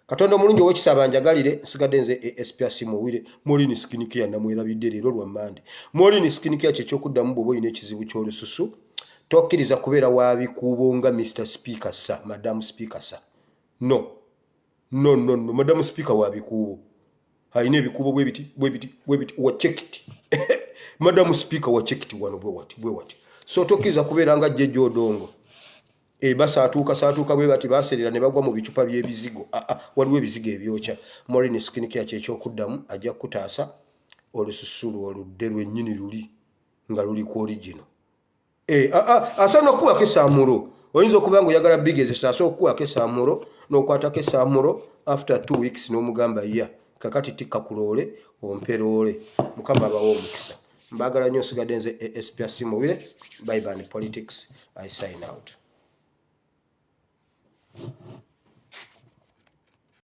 Katonda omulungi ow'ekisa njagalire, nsigadde nze SPS muwire, Molini Skincare namwerabidde leero lwa Mande. Molini Skincare ky'ekyokuddamu bw'oba olina ekizibu ky'olususu, tokkiriza kubeera wa bikuubo nga Mr. Speaker sa, Madam Speaker sa. No, Madam Speaker wa bikuubo. Alina ebikuubo bwe biti, wachekiti. Madam Speaker wachekiti wano bwe wati. So tokkiriza kubeera nga Jeje Odongo. Basaatuuka bwe bati baserera ne bagwa mu bicupa by'ebizigo. Waliwo ebizigo ebyokya. Molini Skincare ky'ekyokuddamu ajja kutaasa olususu oludde lwennyini luli nga luli ku original. Asobola okukuwako esaamulo. Oyinza okuba nga oyagala bigezesa, asobola okukuwako esaamulo n'okwatako esaamulo after 2 weeks n'omugamba ya kakati tikka kuloole omperoole. Mukama abawo omukisa. Mbagala nnyo, nsigadde nze SPS muwire. Bye bye politics. I sign out.